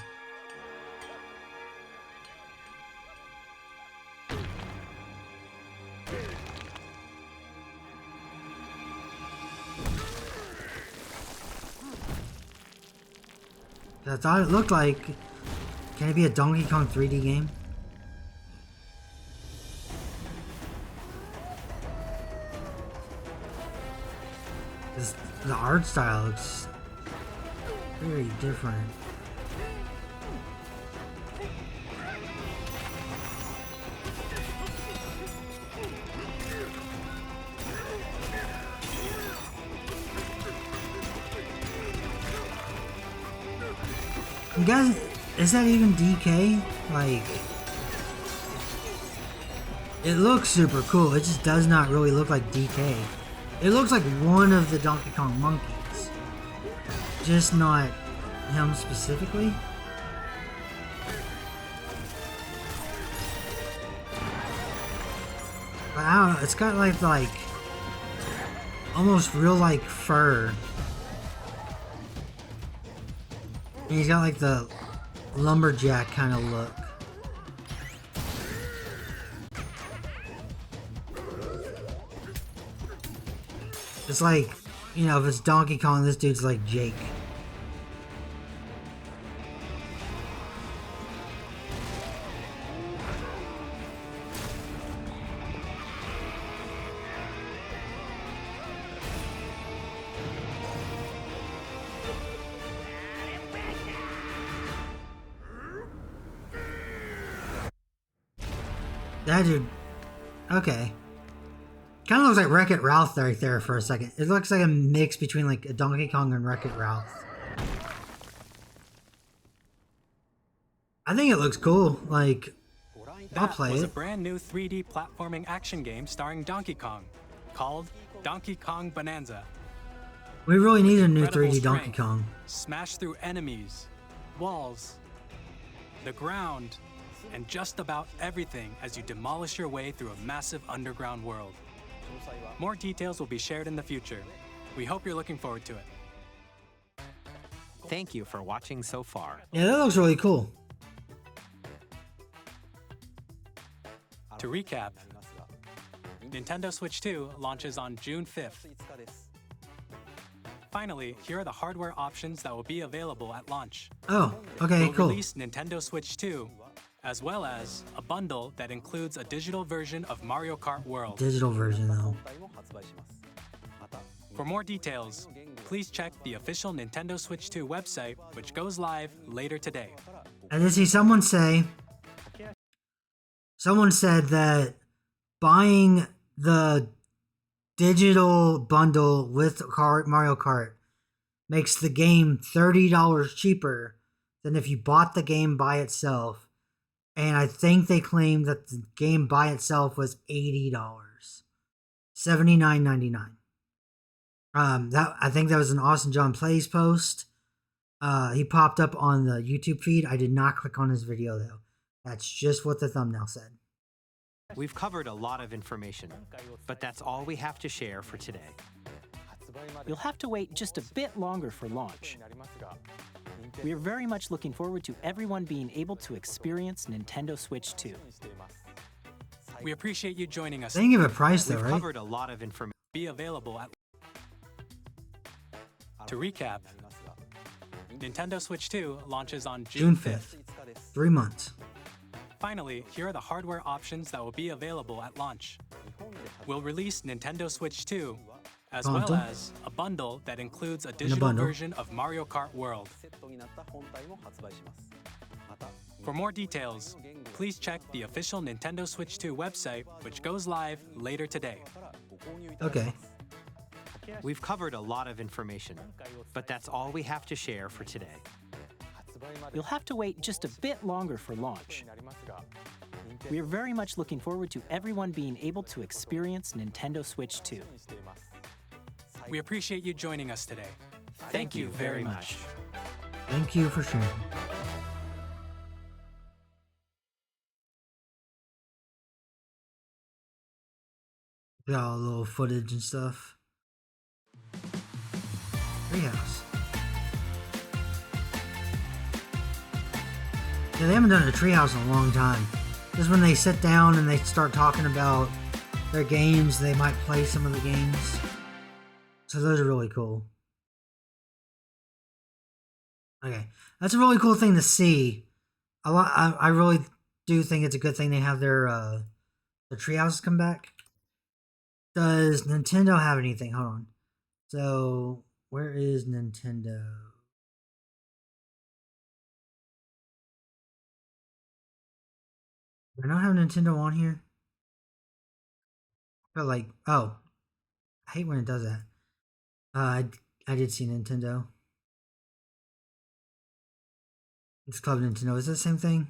Speaker 1: That's all it looked like. Can it be a Donkey Kong 3D game? The art style looks very different. You guys, is that even DK? Like, it looks super cool. It just does not really look like DK. It looks like one of the Donkey Kong monkeys, just not him specifically. But I don't know. It's got like almost real like fur. And he's got like the lumberjack kind of look. It's like, you know, if it's Donkey Kong, this dude's like Jake. That dude. Okay. Kind of looks like Wreck-It Ralph right there for a second. It looks like a mix between like a Donkey Kong and Wreck-It Ralph. I think it looks cool. Like, I'll play
Speaker 10: was
Speaker 1: it.
Speaker 10: a brand new 3D platforming action game starring Donkey Kong, called Donkey Kong Bonanza.
Speaker 1: We really need a new
Speaker 10: Incredible
Speaker 1: 3D Donkey
Speaker 10: strength,
Speaker 1: Kong.
Speaker 10: Smash through enemies, walls, the ground, and just about everything as you demolish your way through a massive underground world. More details will be shared in the future. We hope you're looking forward to it.
Speaker 2: Thank you for watching so far.
Speaker 1: Yeah, that looks really cool.
Speaker 10: To recap, Nintendo Switch 2 launches on June 5th. Finally, here are the hardware options that will be available at launch.
Speaker 1: Oh, okay,
Speaker 10: We'll
Speaker 1: cool.
Speaker 10: release Nintendo Switch 2, as well as a bundle that includes a digital version of Mario Kart World.
Speaker 1: Digital version though.
Speaker 10: For more details, please check the official Nintendo Switch 2 website, which goes live later today.
Speaker 1: I did see someone said that buying the digital bundle with Mario Kart makes the game $30 cheaper than if you bought the game by itself. And I think they claimed that the game by itself was $80. $79.99. I think that was an Austin John Plays post. He popped up on the YouTube feed. I did not click on his video though. That's just what the thumbnail said.
Speaker 2: We've covered a lot of information, but that's all we have to share for today.
Speaker 4: You'll have to wait just a bit longer for launch. We are very much looking forward to everyone being able to experience Nintendo Switch 2.
Speaker 10: We appreciate you joining us.
Speaker 1: They didn't give a price though,
Speaker 2: We've
Speaker 1: right?
Speaker 2: covered a lot of information.
Speaker 10: Be available at. To recap, Nintendo Switch 2 launches on June 5th.
Speaker 1: 3 months.
Speaker 10: Finally, here are the hardware options that will be available at launch. We'll release Nintendo Switch 2, as well
Speaker 1: Bundle.
Speaker 10: as a bundle that includes a digital
Speaker 1: bundle.
Speaker 10: version of Mario Kart World. For more details, please check the official Nintendo Switch 2 website, which goes live later today.
Speaker 1: Okay.
Speaker 2: We've covered a lot of information, but that's all we have to share for today.
Speaker 4: You'll have to wait just a bit longer for launch. We are very much looking forward to everyone being able to experience Nintendo Switch 2.
Speaker 10: We appreciate you joining us today. Thank you very much.
Speaker 1: Thank you for sharing. Got all the little footage and stuff. Treehouse. Yeah, they haven't done a treehouse in a long time. Just when they sit down and they start talking about their games, they might play some of the games. So those are really cool. Okay, that's a really cool thing to see. I really do think it's a good thing they have their treehouses come back. Does Nintendo have anything? Hold on. So where is Nintendo? Do I not have Nintendo on here? But like, oh, I hate when it does that. I did see Nintendo. It's Club Nintendo. Is that the same thing?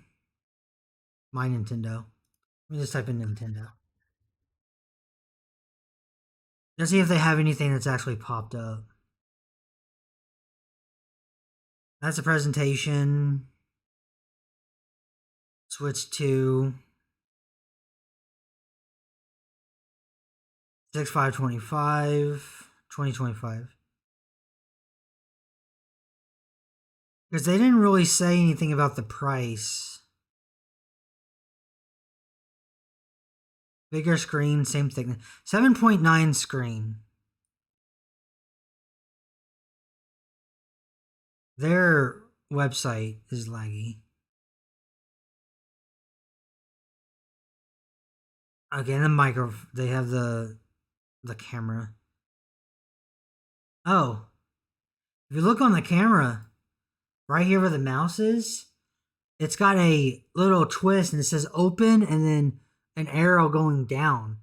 Speaker 1: My Nintendo. Let me just type in Nintendo. Let's see if they have anything that's actually popped up. That's a presentation. Switch 2. 6/5/25. 2025. Because they didn't really say anything about the price. Bigger screen, same thickness. 7.9 screen. Their website is laggy. Again, the micro. They have the camera. Oh, if you look on the camera, right here where the mouse is, it's got a little twist and it says open and then an arrow going down.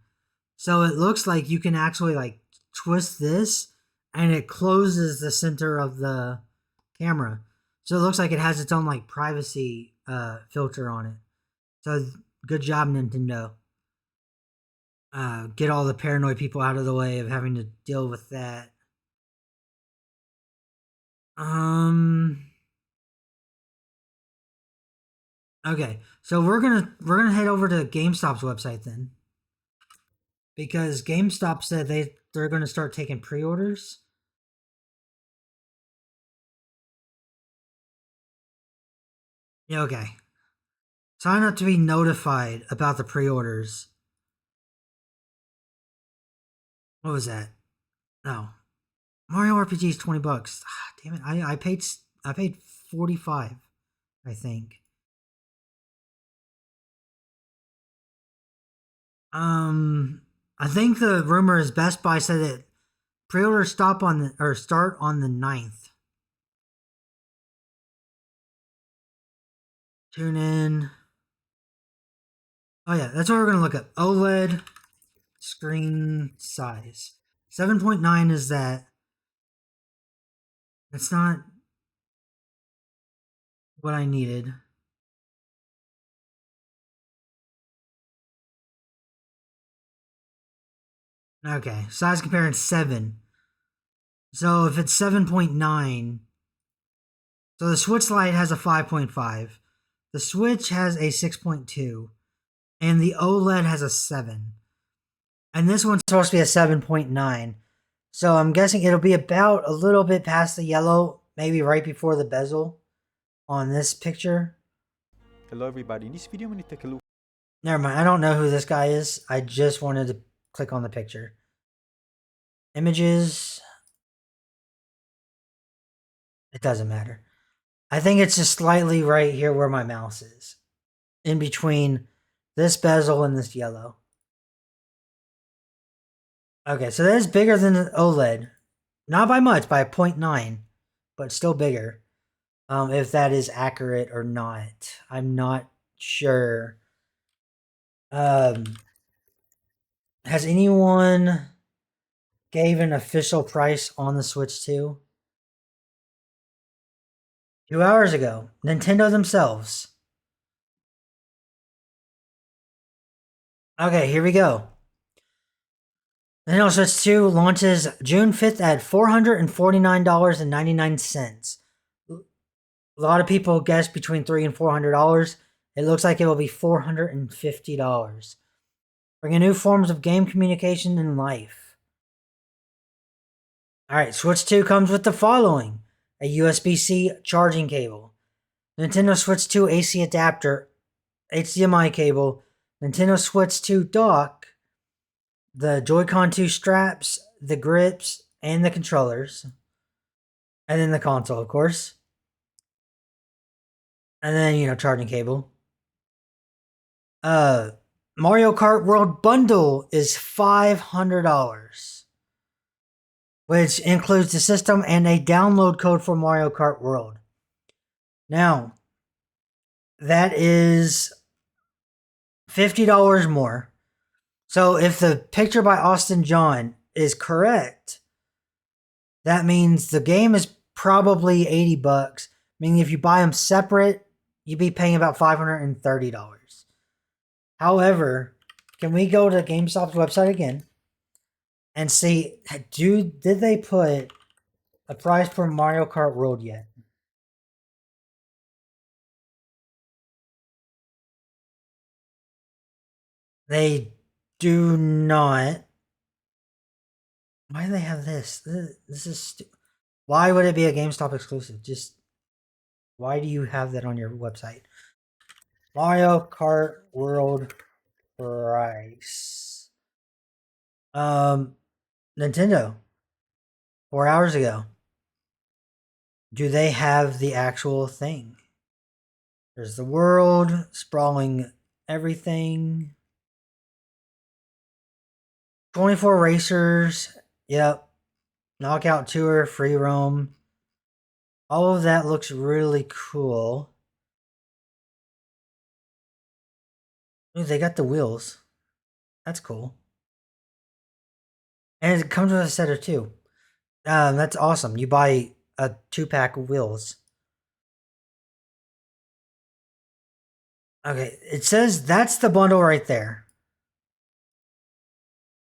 Speaker 1: So it looks like you can actually like twist this and it closes the center of the camera. So it looks like it has its own like privacy filter on it. So good job, Nintendo. Get all the paranoid people out of the way of having to deal with that. Okay, so we're gonna head over to GameStop's website then, because GameStop said they're gonna start taking pre-orders. Yeah, okay. Sign up to be notified about the pre-orders. What was that? No, Mario RPG is $20. Ah, damn it! I paid $45, I think. I think the rumor is Best Buy said that pre-orders start on the 9th. Tune in. Oh yeah, that's what we're gonna look up. OLED screen size. 7.9 is that. That's not what I needed. Okay, size comparing 7. So if it's 7.9, so the Switch Lite has a 5.5, the Switch has a 6.2, and the OLED has a 7. And this one's supposed to be a 7.9. So I'm guessing it'll be about a little bit past the yellow, maybe right before the bezel on this picture.
Speaker 16: Hello everybody, in this video I'm going to take a look.
Speaker 1: Never mind, I don't know who this guy is. I just wanted to click on the picture. Images. It doesn't matter. I think it's just slightly right here where my mouse is. In between this bezel and this yellow. Okay, so that is bigger than the OLED. Not by much, by 0.9. But still bigger. If that is accurate or not. I'm not sure. Has anyone gave an official price on the Switch 2? 2 hours ago. Nintendo themselves. Okay, here we go. Nintendo Switch 2 launches June 5th at $449.99. A lot of people guessed between $300 and $400. It looks like it will be $450. Bringing new forms of game communication and life. Alright, Switch 2 comes with the following. A USB-C charging cable. Nintendo Switch 2 AC adapter. HDMI cable. Nintendo Switch 2 dock. The Joy-Con 2 straps. The grips. And the controllers. And then the console, of course. And then, charging cable. Mario Kart World Bundle is $500. Which includes the system and a download code for Mario Kart World. Now, that is $50 more. So if the picture by Austin John is correct, that means the game is probably $80. Meaning if you buy them separate, you'd be paying about $530. However, can we go to GameStop's website again and see, did they put a price for Mario Kart World yet? They do not. Why do they have this? This is why would it be a GameStop exclusive? Just why do you have that on your website? Mario Kart World price. Nintendo. 4 hours ago. Do they have the actual thing? There's the world, sprawling everything. 24 racers. Yep. Knockout Tour, free roam. All of that looks really cool. Ooh, they got the wheels. That's cool. And it comes with a set of 2. That's awesome. You buy a 2-pack of wheels. Okay, it says that's the bundle right there.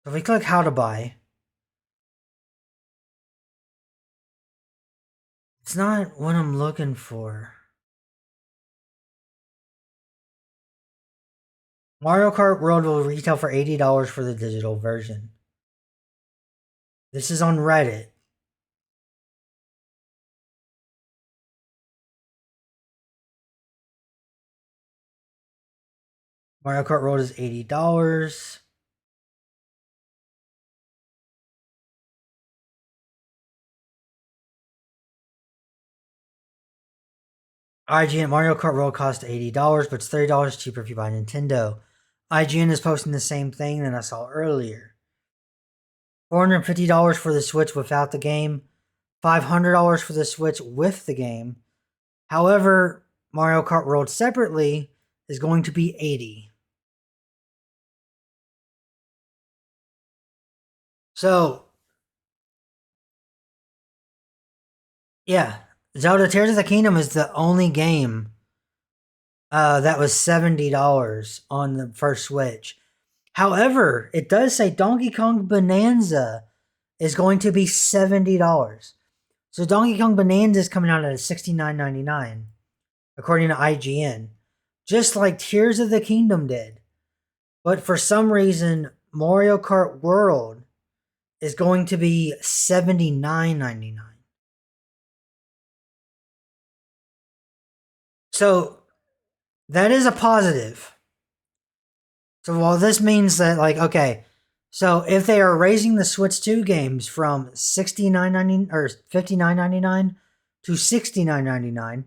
Speaker 1: So if we click how to buy, it's not what I'm looking for. Mario Kart World will retail for $80 for the digital version. This is on Reddit. Mario Kart World is $80. IGN Mario Kart World costs $80, but it's $30 cheaper if you buy Nintendo. IGN is posting the same thing that I saw earlier. $450 for the Switch without the game, $500 for the Switch with the game. However, Mario Kart World separately is going to be $80. So, yeah, Zelda Tears of the Kingdom is the only game that was $70 on the first Switch. However, it does say Donkey Kong Bonanza is going to be $70. So Donkey Kong Bonanza is coming out at $69.99, according to IGN, just like Tears of the Kingdom did. But for some reason, Mario Kart World is going to be $79.99. So that is a positive. So while this means that, like, okay, so if they are raising the Switch 2 games from $69.99 or $59.99 to $69.99,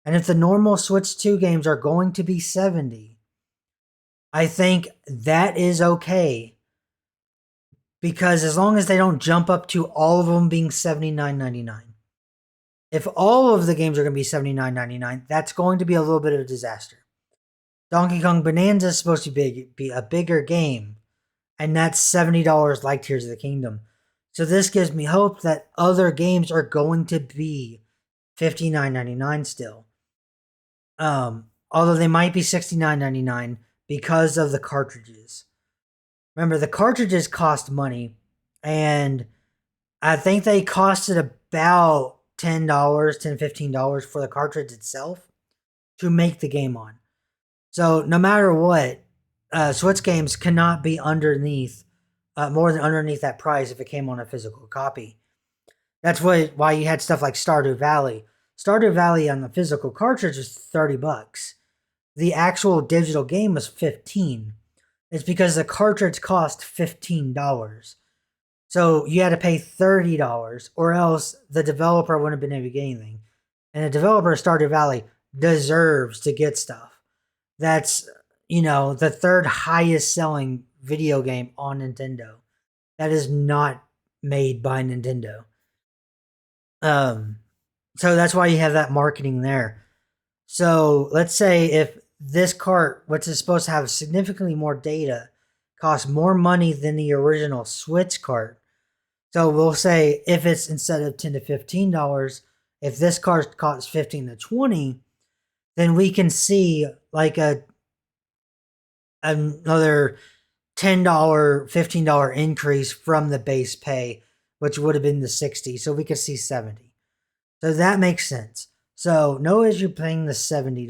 Speaker 1: and if the normal Switch 2 games are going to be $70, I think that is okay. Because as long as they don't jump up to all of them being $79.99. If all of the games are going to be $79.99, that's going to be a little bit of a disaster. Donkey Kong Bonanza is supposed to be a bigger game, and that's $70 like Tears of the Kingdom. So this gives me hope that other games are going to be $59.99 still. Although they might be $69.99 because of the cartridges. Remember, the cartridges cost money, and I think they costed about $10, $10, $15 for the cartridge itself to make the game on. So no matter what, Switch games cannot be underneath, more than underneath that price if it came on a physical copy. That's why you had stuff like Stardew Valley. Stardew Valley on the physical cartridge was $30. The actual digital game was $15. It's because the cartridge cost $15. So you had to pay $30, or else the developer wouldn't have been able to get anything. And the developer of Stardew Valley deserves to get stuff. That's, the third highest selling video game on Nintendo. That is not made by Nintendo. So that's why you have that marketing there. So let's say if this cart, which is supposed to have significantly more data, costs more money than the original Switch cart. So we'll say if it's instead of $10 to $15, if this cart costs $15 to $20, then we can see like another $10, $15 increase from the base pay, which would have been the $60. So we could see $70. So that makes sense. So no issue paying the $70.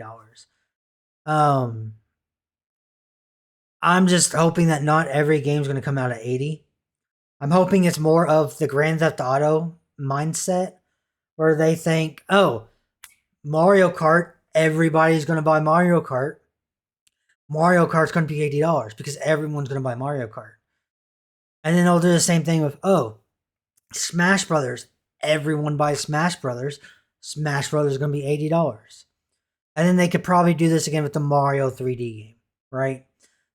Speaker 1: I'm just hoping that not every game's going to come out at $80. I'm hoping it's more of the Grand Theft Auto mindset where they think, oh, Mario Kart, everybody's going to buy Mario Kart. Mario Kart's going to be $80 because everyone's going to buy Mario Kart. And then they'll do the same thing with, oh, Smash Brothers, everyone buys Smash Brothers. Smash Brothers is going to be $80. And then they could probably do this again with the Mario 3D game, right?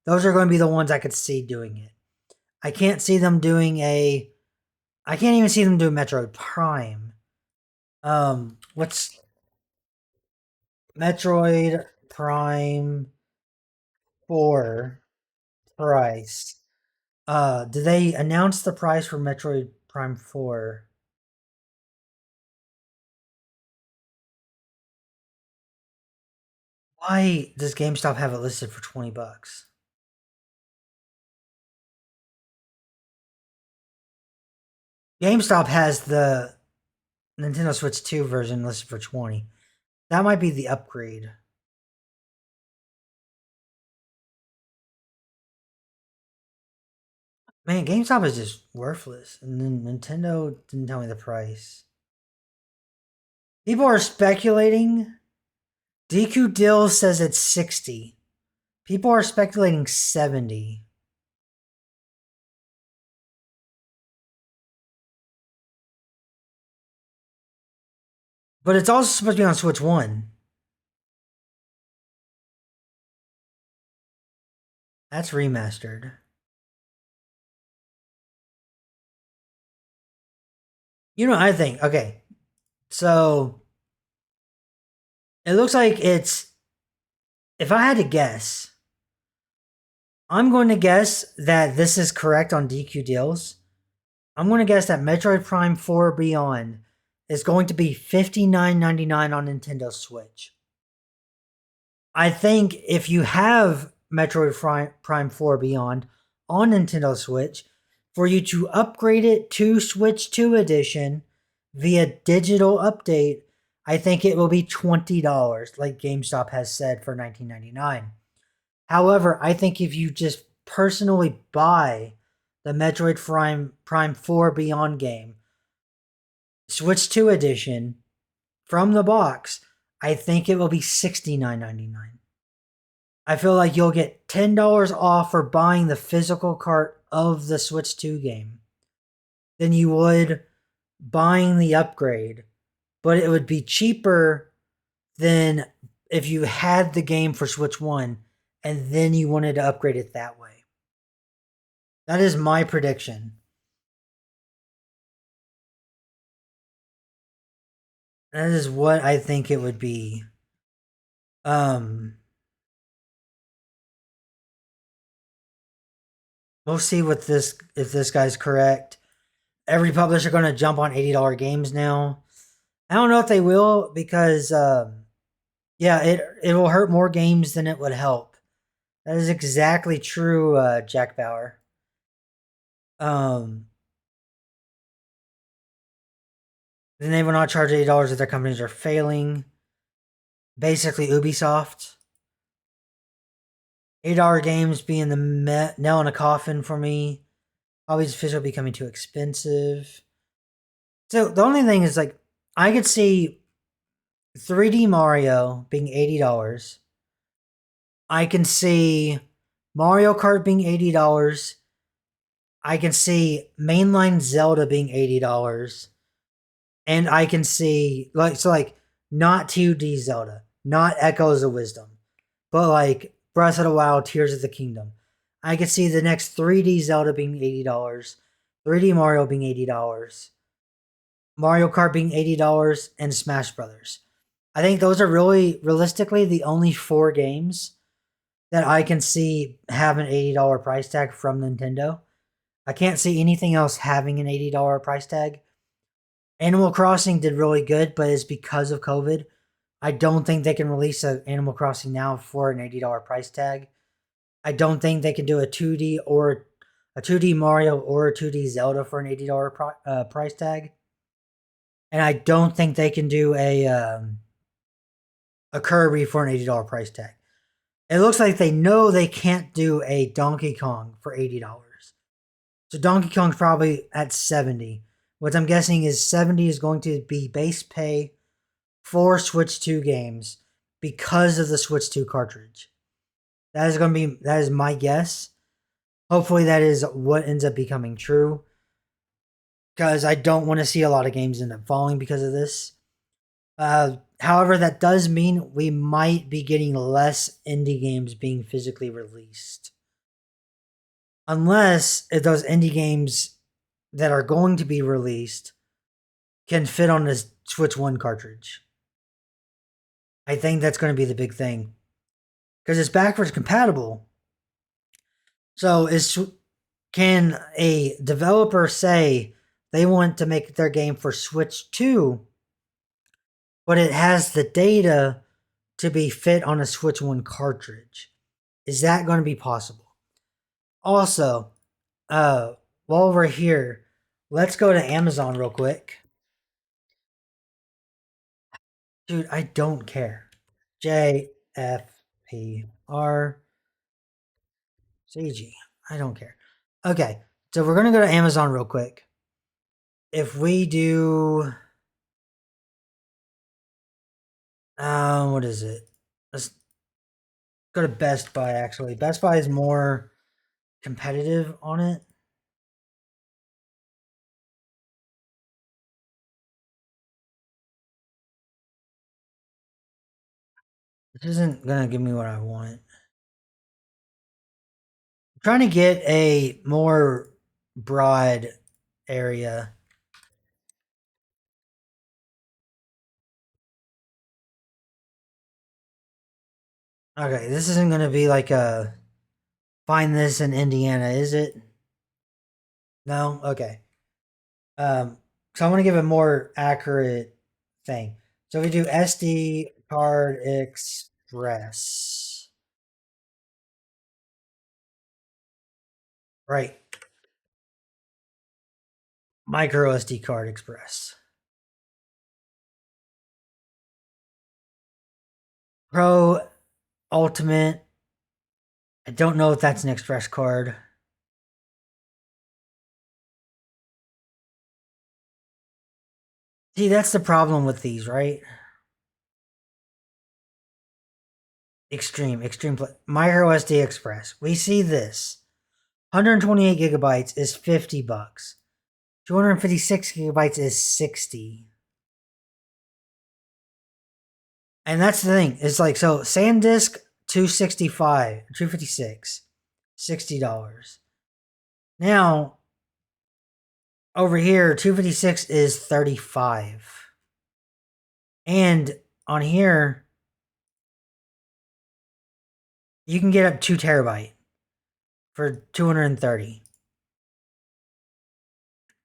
Speaker 1: Those are going to be the ones I could see doing it. I can't see them doing I can't even see them doing Metroid Prime. What's Metroid Prime 4 price? Did they announce the price for Metroid Prime 4? Why does GameStop have it listed for $20? GameStop has the Nintendo Switch 2 version listed for $20. That might be the upgrade. Man, GameStop is just worthless. And then Nintendo didn't tell me the price. People are speculating. DQ Dill says it's 60. People are speculating 70. But it's also supposed to be on Switch 1. That's remastered. You know, I think, okay. So, it looks like it's, if I had to guess, I'm going to guess that this is correct on DQ Deals. I'm going to guess that Metroid Prime 4 Beyond is going to be $59.99 on Nintendo Switch. I think if you have Metroid Prime 4 Beyond on Nintendo Switch, for you to upgrade it to Switch 2 Edition via digital update, I think it will be $20, like GameStop has said, for $19.99. However, I think if you just personally buy the Metroid Prime 4 Beyond game, Switch 2 Edition, from the box, I think it will be $69.99. I feel like you'll get $10 off for buying the physical cart of the Switch 2 game than you would buying the upgrade. But it would be cheaper than if you had the game for Switch 1 and then you wanted to upgrade it that way. That is my prediction. That is what I think it would be. We'll see what if this guy's correct. Every publisher going to jump on $80 games now. I don't know if they will because, yeah, it will hurt more games than it would help. That is exactly true, Jack Bauer. Then they will not charge $80 if their companies are failing. Basically, Ubisoft. $8 games being the nail in a coffin for me. Hobbies official becoming too expensive. So the only thing is, like, I could see 3D Mario being $80. I can see Mario Kart being $80. I can see mainline Zelda being $80. And I can see, not 2D Zelda, not Echoes of Wisdom, but like Breath of the Wild, Tears of the Kingdom. I could see the next 3D Zelda being $80, 3D Mario being $80, Mario Kart being $80, and Smash Brothers. I think those are really, realistically, the only 4 games that I can see have an $80 price tag from Nintendo. I can't see anything else having an $80 price tag. Animal Crossing did really good, but it's because of COVID. I don't think they can release an Animal Crossing now for an $80 price tag. I don't think they can do a 2D or a 2D Mario or a 2D Zelda for an $80 price tag. And I don't think they can do a Kirby for an $80 price tag. It looks like they know they can't do a Donkey Kong for $80. So Donkey Kong's probably at $70. What I'm guessing is $70 is going to be base pay for Switch 2 games because of the Switch 2 cartridge. That is my guess. Hopefully that is what ends up becoming true. Because I don't want to see a lot of games end up falling because of this. However, that does mean we might be getting less indie games being physically released. Unless if those indie games that are going to be released can fit on this Switch 1 cartridge. I think that's going to be the big thing. Because it's backwards compatible. So can a developer say they want to make their game for Switch 2, but it has the data to be fit on a Switch 1 cartridge? Is that going to be possible? Also, while we're here, let's go to Amazon real quick. Dude, I don't care. JFPR CG. I don't care. Okay, so we're going to go to Amazon real quick. If we do... what is it? Let's go to Best Buy, actually. Best Buy is more competitive on it. This isn't going to give me what I want. I'm trying to get a more broad area. Okay, this isn't going to be like a find this in Indiana, is it? No? Okay. So I want to give a more accurate thing. So we do SD card express. Right. Micro SD card express. Pro Ultimate. I don't know if that's an express card. See, that's the problem with these, right? Extreme Micro SD Express. We see this. 128 gigabytes is $50. 256 gigabytes is 60. And that's the thing. It's like, so SanDisk 265, 256, $60. Now, over here, 256 is 35. And on here, you can get up 2 terabyte for 230.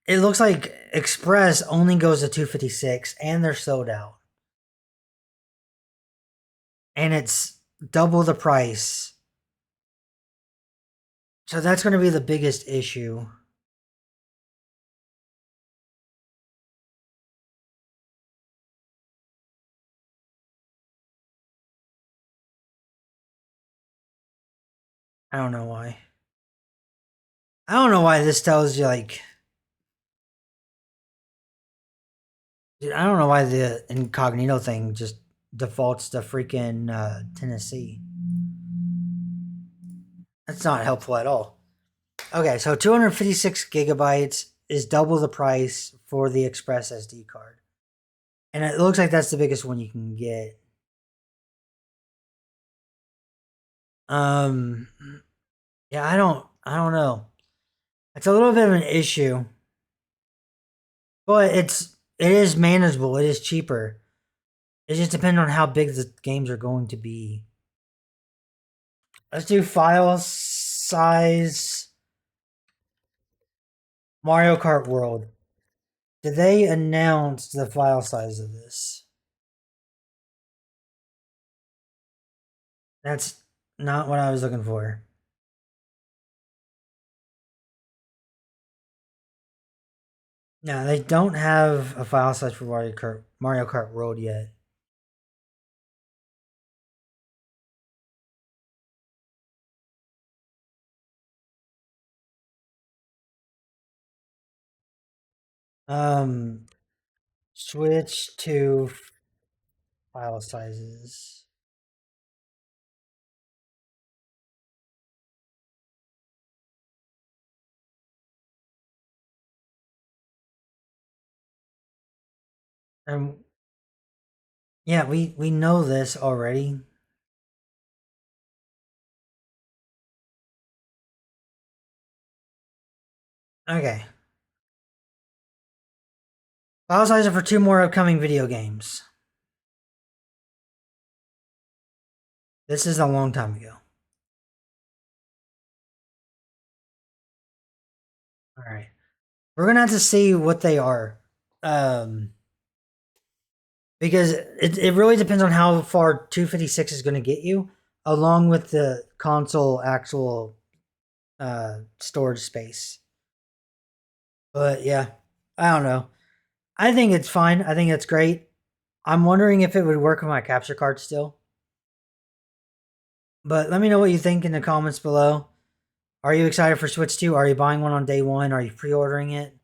Speaker 1: It looks like Express only goes to 256 and they're sold out. And it's double the price. So that's going to be the biggest issue. I don't know why. I don't know why this tells you, like... Dude, I don't know why the incognito thing just defaults to freaking Tennessee. That's not helpful at all. Okay, so 256 gigabytes is double the price for the Express SD card. And it looks like that's the biggest one you can get. Yeah, I don't know. It's a little bit of an issue. But it is manageable. It is cheaper. It just depends on how big the games are going to be. Let's do file size. Mario Kart World. Did they announce the file size of this? That's not what I was looking for. No, they don't have a file size for Mario Kart World yet. Switch to file sizes. Yeah, we know this already. Okay. File size are for 2 more upcoming video games. This is a long time ago. All right. We're gonna have to see what they are. Because it really depends on how far 256 is gonna get you, along with the console actual storage space. But yeah, I don't know. I think it's fine. I think it's great. I'm wondering if it would work with my capture card still. But let me know what you think in the comments below. Are you excited for Switch 2? Are you buying one on day one? Are you pre-ordering it?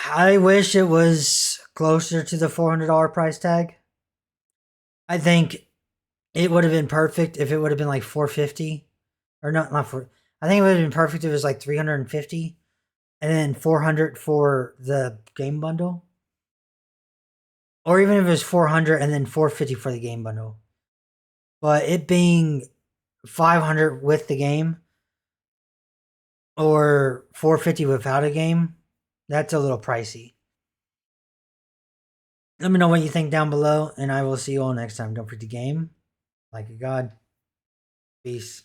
Speaker 1: I wish it was closer to the $400 price tag. I think it would have been perfect if it would have been like $450. Or not for. I think it would have been perfect if it was like $350. And then $400 for the game bundle. Or even if it was $400 and then $450 for the game bundle. But it being $500 with the game or $450 without a game, that's a little pricey. Let me know what you think down below, and I will see you all next time. Don't forget to game like a god. Peace.